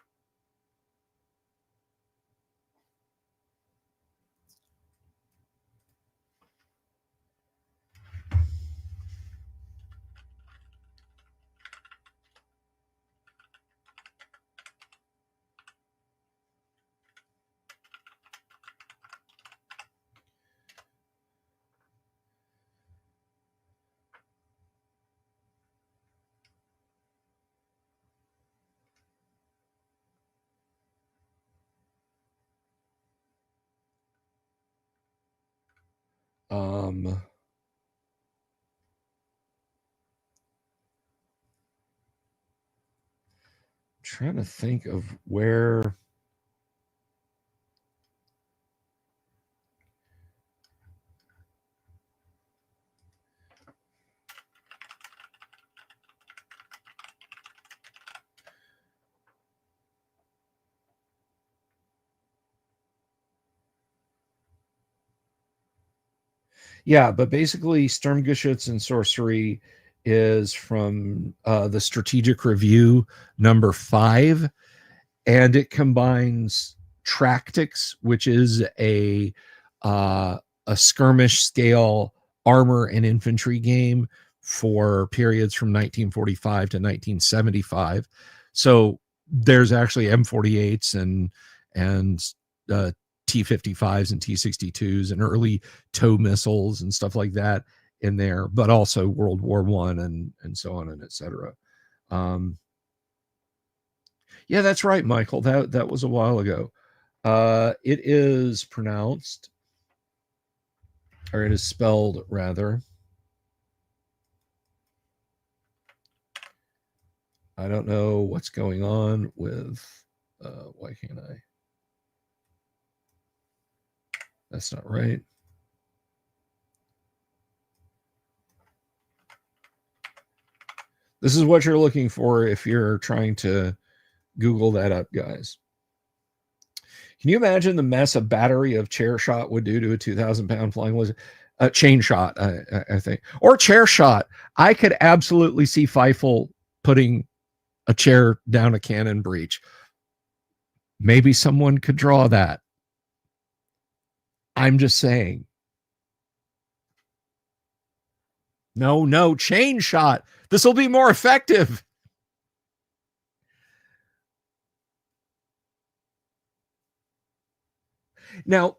Trying to think of where yeah, but basically Sturmgeschütz and sorcery is from the Strategic Review number 5, and it combines Tractics, which is a skirmish scale armor and infantry game for periods from 1945 to 1975. So there's actually M48s and T-55s and T-62s and early tow missiles and stuff like that in there, but also World War I and so on and et cetera. Yeah, that's right, Michael. That was a while ago. It is pronounced, or it is spelled rather. I don't know what's going on with, why can't I? That's not right. This is what you're looking for if you're trying to Google that up, guys. Can you imagine the mess a battery of chair shot would do to a 2,000-pound flying lizard? Chain shot, I think, or chair shot. I could absolutely see Feifel putting a chair down a cannon breech. Maybe someone could draw that. I'm just saying. No, chain shot. This will be more effective. Now,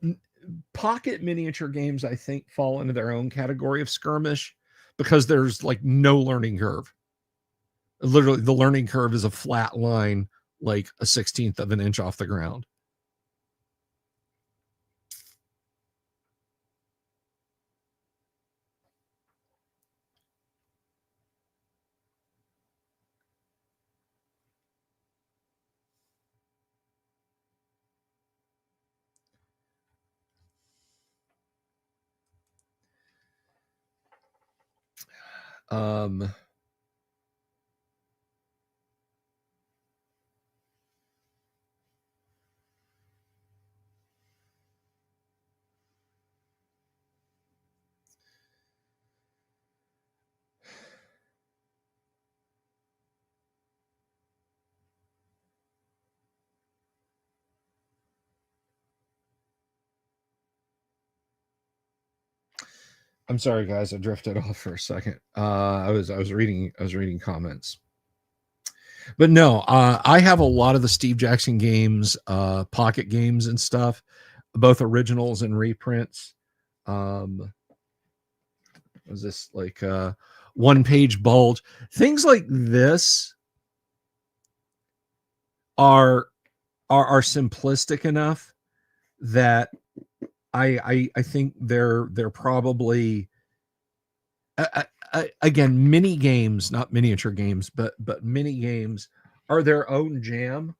pocket miniature games, I think, fall into their own category of skirmish because there's like no learning curve. Literally, the learning curve is a flat line, like a 1/16 of an inch off the ground. I'm sorry, guys. I drifted off for a second. I was reading comments, but no. I have a lot of the Steve Jackson games, pocket games and stuff, both originals and reprints. Was this like one-page bulge? Things like this are simplistic enough that I think they're probably again, mini games, not miniature games, but mini games are their own jam.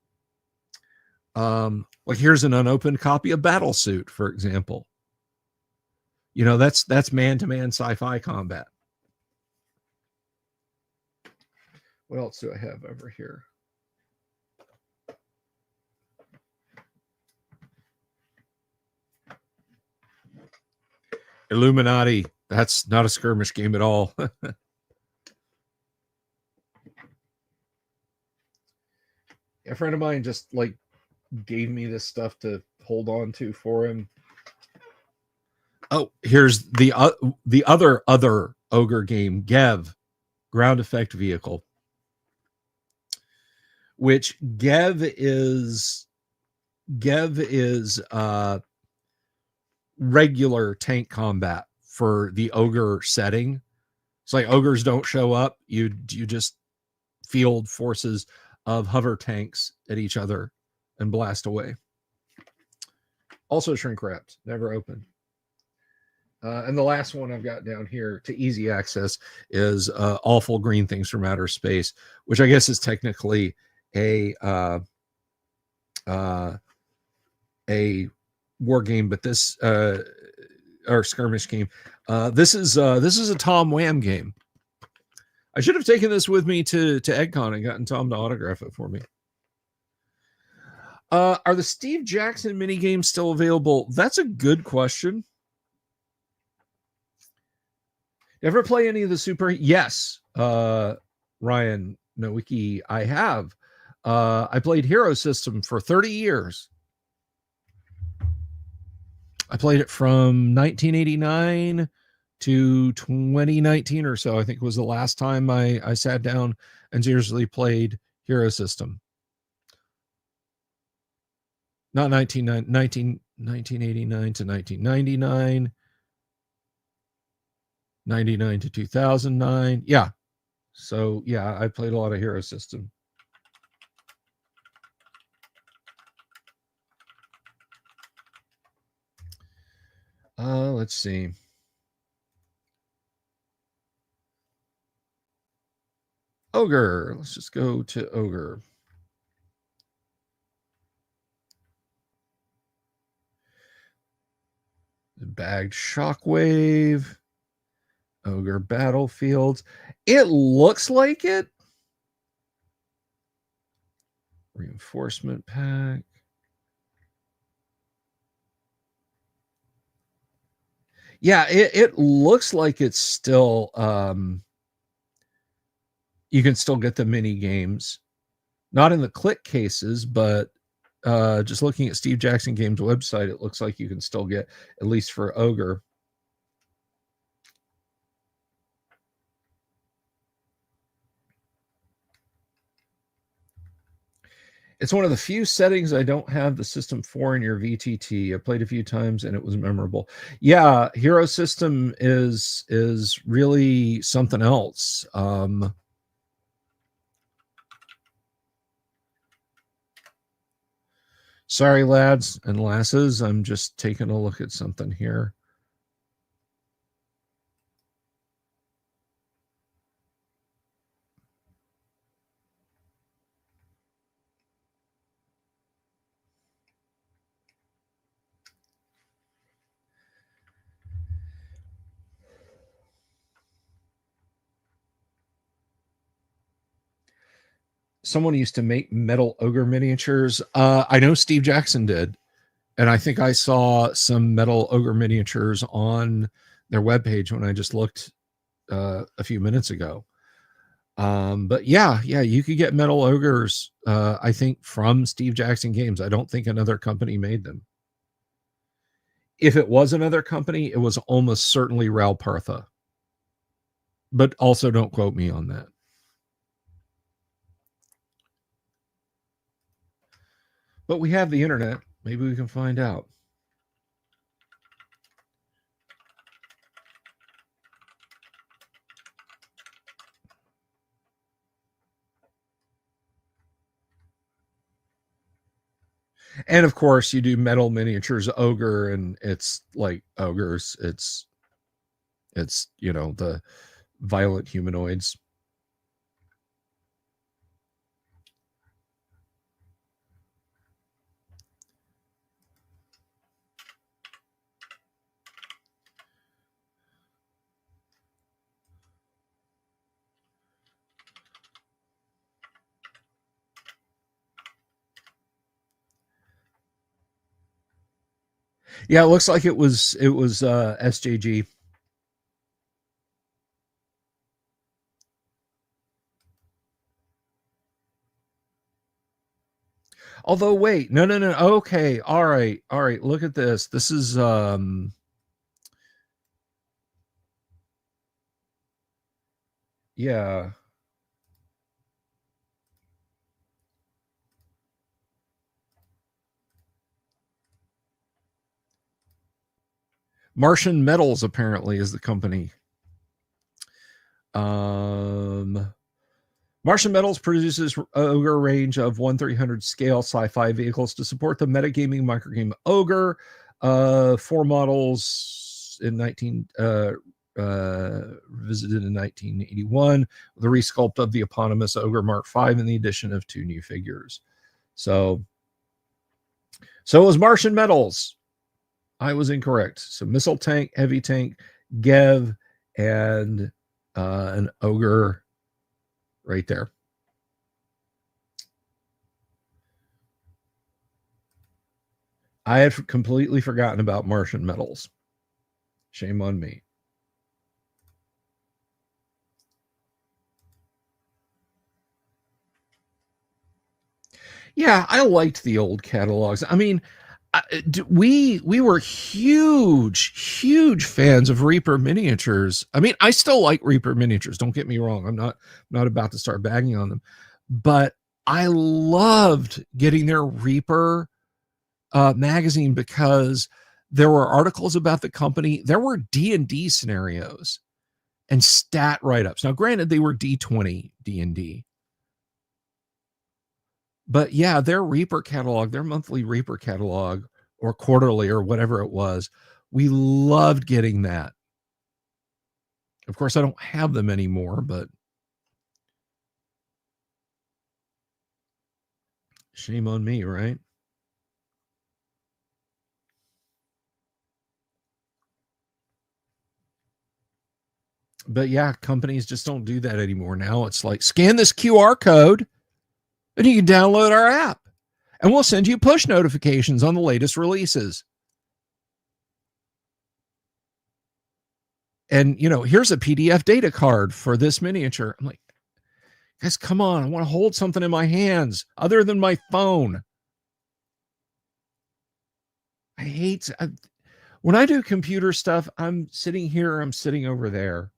Like here's an unopened copy of Battlesuit, for example. You know, that's man-to-man sci-fi combat. What else do I have over here? Illuminati. That's not a skirmish game at all. A friend of mine just like gave me this stuff to hold on to for him. Oh, here's the other ogre game, Gev, ground effect vehicle, which Gev is regular tank combat for the ogre setting. It's like ogres don't show up. You just field forces of hover tanks at each other and blast away. Also shrink wrapped, never open. And the last one I've got down here to easy access is Awful Green Things from Outer Space, which I guess is technically a war game, but this or skirmish game. This is a Tom Wham game. I should have taken this with me to EggCon and gotten Tom to autograph it for me. Are the Steve Jackson mini games still available? That's a good question. Ever play any of the Super? Yes, Ryan Nowicki, I have. I played Hero System for 30 years. I played it from 1989 to 2019 or so. I think was the last time I sat down and seriously played Hero System. Not 1989 to 1999, 99 to 2009. Yeah. So yeah, I played a lot of Hero System. Let's see. Ogre. Let's just go to Ogre. Bagged Shockwave. Ogre Battlefields. It looks like it. Reinforcement pack. Yeah, it looks like it's still you can still get the mini games. Not in the click cases, but just looking at Steve Jackson Games website, it looks like you can still get, at least for Ogre. It's one of the few settings I don't have the system for in your VTT. I played a few times and it was memorable. Yeah, Hero System is really something else. Sorry, lads and lasses. I'm just taking a look at something here. Someone used to make metal ogre miniatures. I know Steve Jackson did. And I think I saw some metal ogre miniatures on their webpage when I just looked a few minutes ago. But yeah, you could get metal ogres, I think, from Steve Jackson Games. I don't think another company made them. If it was another company, it was almost certainly Ral Partha. But also don't quote me on that. But we have the internet. Maybe we can find out. And of course, you do metal miniatures ogre, and it's like ogres. It's the violent humanoids. Yeah, it looks like it was SJG. Although wait, no. Okay, all right. Look at this. This is yeah. Martian Metals apparently is the company. Martian Metals produces Ogre range of 1/300 scale sci-fi vehicles to support the metagaming microgame Ogre. 4 models in visited in 1981, the resculpt of the eponymous Ogre Mark V and the addition of 2 new figures. So it was Martian Metals. I was incorrect. So missile tank, heavy tank, Gev, and an Ogre right there. I had completely forgotten about Martian Metals. Shame on me. Yeah, I liked the old catalogs. I mean, we were huge fans of Reaper miniatures. I mean, I still like Reaper miniatures. Don't get me wrong. I'm not about to start bagging on them, but I loved getting their Reaper magazine because there were articles about the company. There were D&D scenarios and stat write-ups. Now, granted, they were D20 D&D. But yeah, their Reaper catalog, their monthly Reaper catalog, or quarterly or whatever it was, we loved getting that. Of course, I don't have them anymore, but shame on me, right? But yeah, companies just don't do that anymore. Now it's like, scan this QR code and you can download our app and we'll send you push notifications on the latest releases. And, you know, here's a PDF data card for this miniature. I'm like, guys, come on. I want to hold something in my hands other than my phone. I hate when I do computer stuff, I'm sitting here, I'm sitting over there.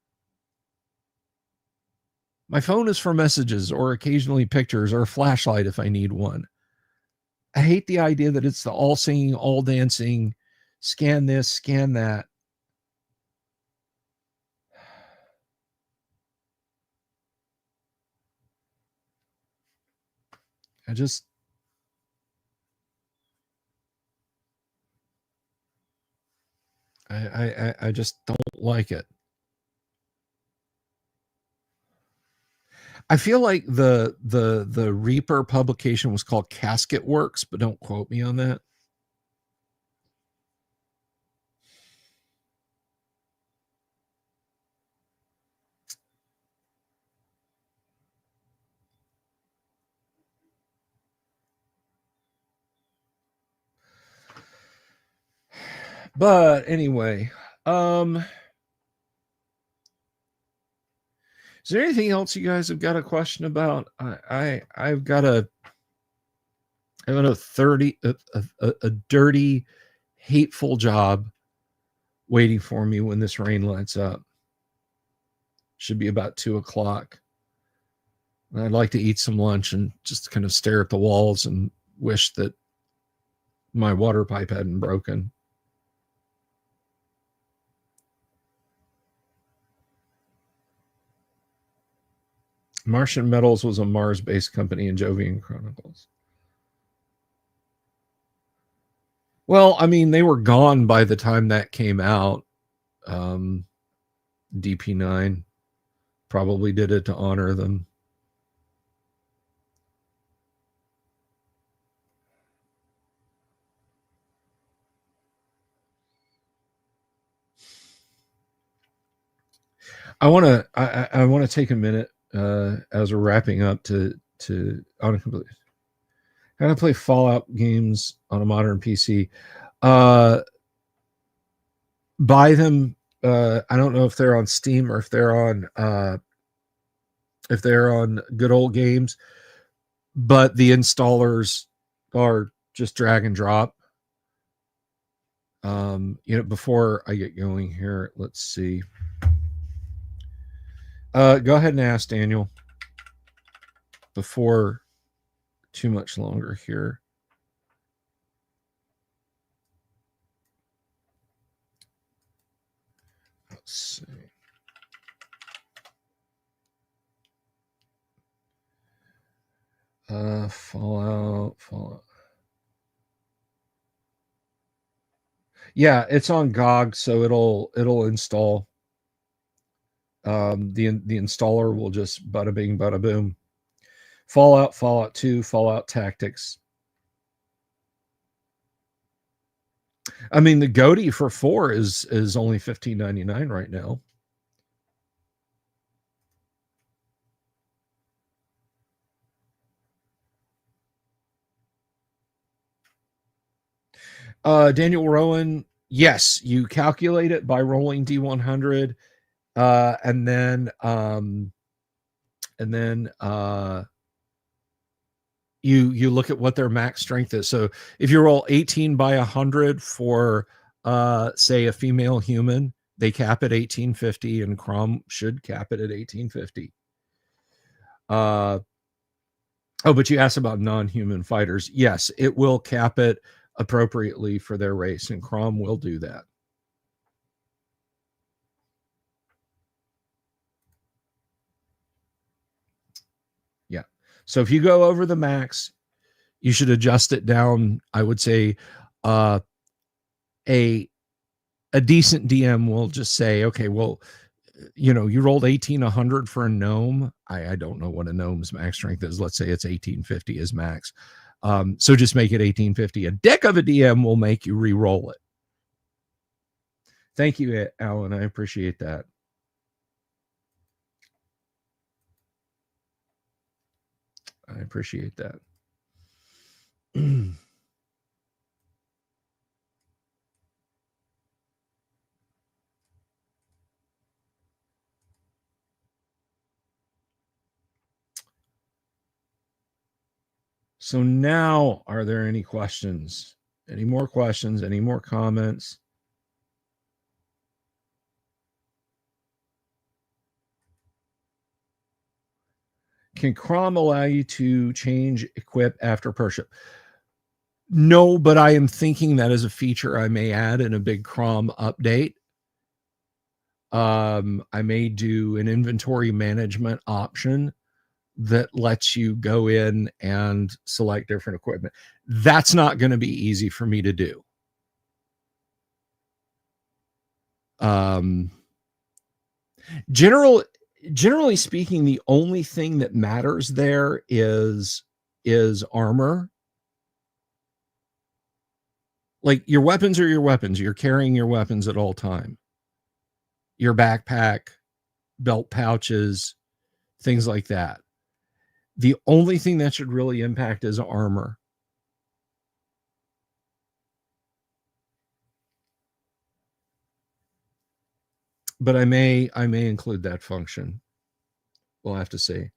My phone is for messages or occasionally pictures or a flashlight if I need one. I hate the idea that it's the all singing, all dancing, scan this, scan that. I just don't like it. I feel like the Reaper publication was called Casket Works, but don't quote me on that. But anyway, is there anything else you guys have got a question about? I've got a 30 a dirty, hateful job waiting for me when this rain lets up. Should be about 2:00. I'd like to eat some lunch and just kind of stare at the walls and wish that my water pipe hadn't broken. Martian Metals was a Mars-based company in Jovian Chronicles. Well, I mean, they were gone by the time that came out. DP9 probably did it to honor them. I want to take a minute as we're wrapping up to on a complete. How to play Fallout games on a modern PC. Buy them. I don't know if they're on Steam or if they're on Good Old Games, but the installers are just drag and drop. Before I get going here, let's see. Go ahead and ask Daniel before too much longer here. Let's see. Fallout. Yeah, it's on GOG, so it'll install. The installer will just bada bing, bada boom. Fallout 2, Fallout Tactics. I mean, the GOTY for 4 is only $15.99 right now. Daniel Rowan, yes, you calculate it by rolling D100, and then you look at what their max strength is. So if you roll 18 by 100 for say a female human, they cap at 1850, and Crom should cap it at 1850. But you asked about non-human fighters. Yes, it will cap it appropriately for their race, and Crom will do that. Yeah. So if you go over the max, you should adjust it down. I would say uh, a decent DM will just say, okay, well, you know, you rolled 1800 for a gnome. I don't know what a gnome's max strength is. Let's say it's 1850 is max. So just make it 1850. A dick of a DM will make you re-roll it. Thank you, Alan. I appreciate that. I appreciate that. So now, are there any questions? Any more questions? Any more comments? Can Crom allow you to change equip after purchase? No, but I am thinking that as a feature I may add in a big Crom update. I may do an inventory management option that lets you go in and select different equipment. That's not going to be easy for me to do. Generally speaking, the only thing that matters there is armor. Like, your weapons are your weapons. You're carrying your weapons at all time. Your backpack, belt pouches, things like that. The only thing that should really impact is armor. But I may include that function. We'll have to see.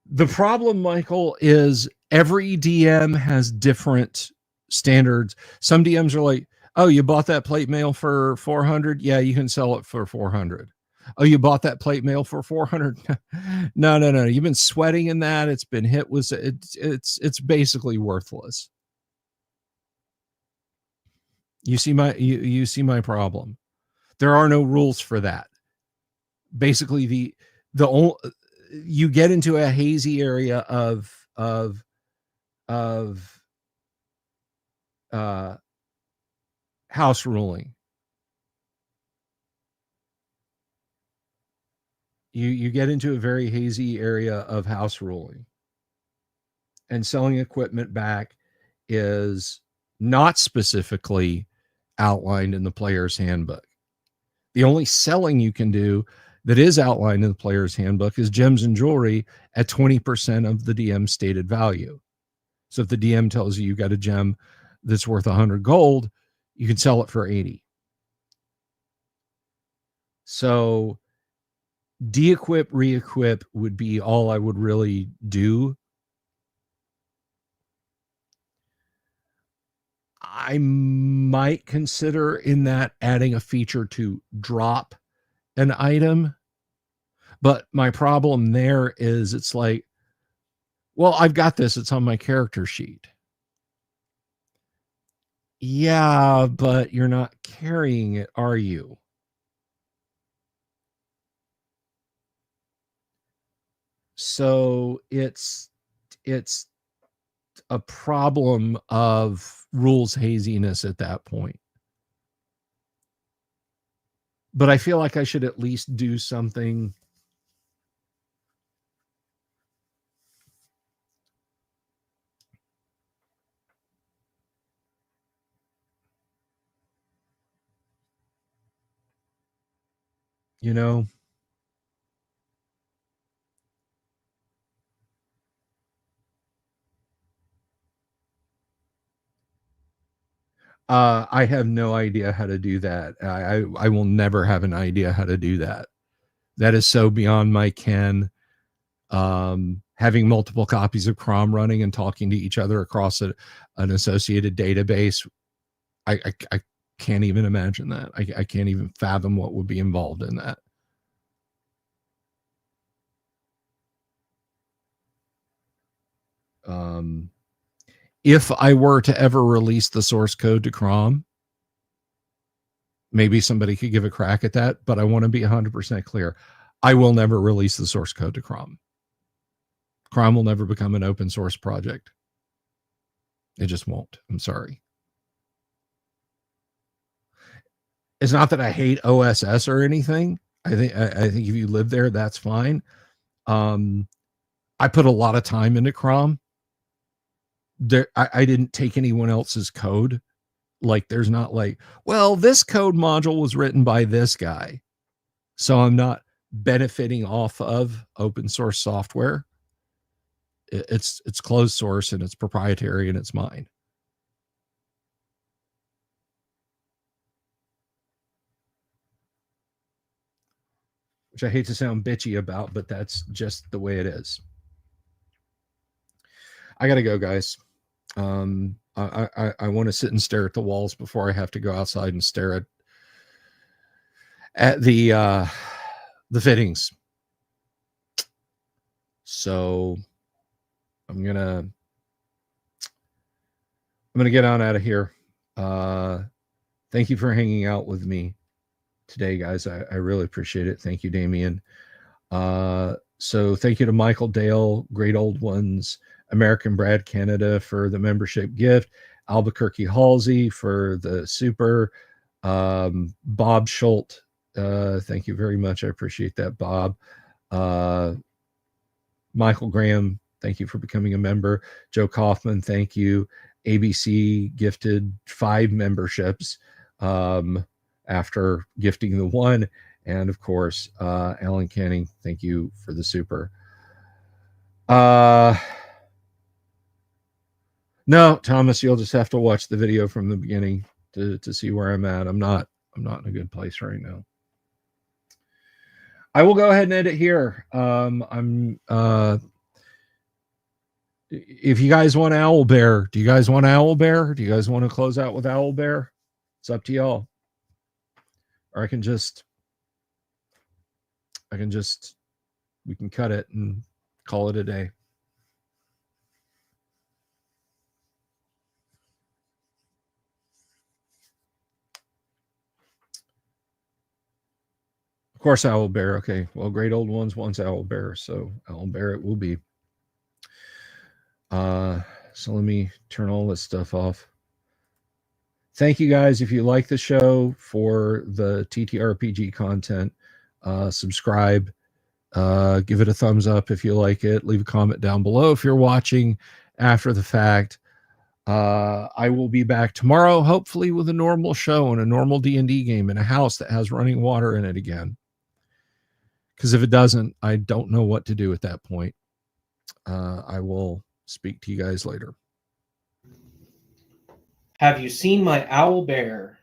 The problem, Michael, is every DM has different standards. Some DMs are like, oh, you bought that plate mail for 400? Yeah, you can sell it for 400. Oh, you bought that plate mail for 400? No. You've been sweating in that. It's been hit with it's basically worthless. You see my problem. There are no rules for that. Basically, the only, you get into a hazy area of house ruling. You get into a very hazy area of house ruling, and selling equipment back is not specifically outlined in the player's handbook. The only selling you can do that is outlined in the player's handbook is gems and jewelry at 20% of the DM's stated value. So if the DM tells you got a gem that's worth 100 gold, you can sell it for 80. So de-equip, re-equip would be all I would really do. I might consider in that adding a feature to drop an item. But my problem there is it's like, well, I've got this. It's on my character sheet. Yeah, but you're not carrying it, are you? So it's a problem of rules haziness at that point. But I feel like I should at least do something. You know, I have no idea how to do that. I will never have an idea how to do that. That is so beyond my ken. Having multiple copies of Crom running and talking to each other across an associated database, I can't even imagine that. I can't even fathom what would be involved in that. If I were to ever release the source code to Crom, maybe somebody could give a crack at that, but I want to be 100% clear. I will never release the source code to Crom. Crom will never become an open source project. It just won't. I'm sorry. It's not that I hate OSS or anything. I think if you live there, that's fine. I put a lot of time into Crom. I didn't take anyone else's code. Like, there's not like, well, this code module was written by this guy, so I'm not benefiting off of open source software. It's closed source and it's proprietary and it's mine. Which I hate to sound bitchy about, but that's just the way it is. I gotta go, guys. I want to sit and stare at the walls before I have to go outside and stare at the fittings. So I'm gonna get on out of here. Thank you for hanging out with me today, guys. I really appreciate it. Thank you, Damien. So thank you to Michael Dale, Great Old Ones, American Brad Canada for the membership gift, Albuquerque Halsey for the super, Bob Schultz. Thank you very much. I appreciate that, Bob. Michael Graham, thank you for becoming a member. Joe Kaufman, thank you. ABC gifted 5 memberships after gifting the 1. And of course, Alan Canning, thank you for the super. No, Thomas, you'll just have to watch the video from the beginning to see where I'm at. I'm not in a good place right now. I will go ahead and edit here. If you guys want Owl Bear, do you guys want Owl Bear? Do you guys want to close out with Owl Bear? It's up to y'all. Or we can cut it and call it a day. Of course, Owl Bear. Okay. Well, Great Old Ones wants Owl Bear, so Owl Bear it will be. So let me turn all this stuff off. Thank you guys. If you like the show for the TTRPG content, subscribe, give it a thumbs up if you like it. Leave a comment down below if you're watching after the fact. I will be back tomorrow, hopefully with a normal show and a normal D&D game in a house that has running water in it again. Because if it doesn't, I don't know what to do at that point. I will speak to you guys later. Have you seen my owl bear?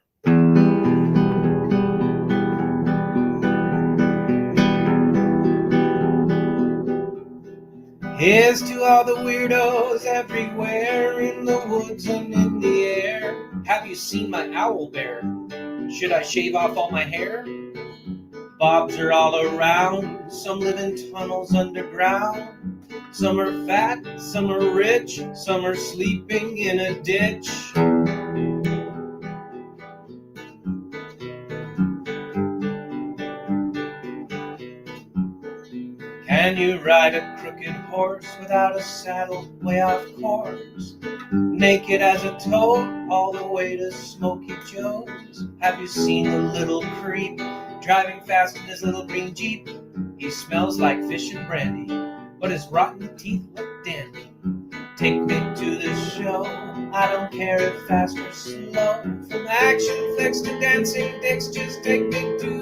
Here's to all the weirdos everywhere in the woods and in the air. Have you seen my owl bear? Should I shave off all my hair? Bobs are all around. Some live in tunnels underground. Some are fat, some are rich, some are sleeping in a ditch. Can you ride a crooked horse without a saddle way off course? Naked as a toad all the way to Smoky Joe's. Have you seen the little creep driving fast in his little green Jeep? He smells like fish and brandy, but his rotten teeth look dandy. Take me to the show, I don't care if fast or slow. From action flicks to dancing dicks, just take me to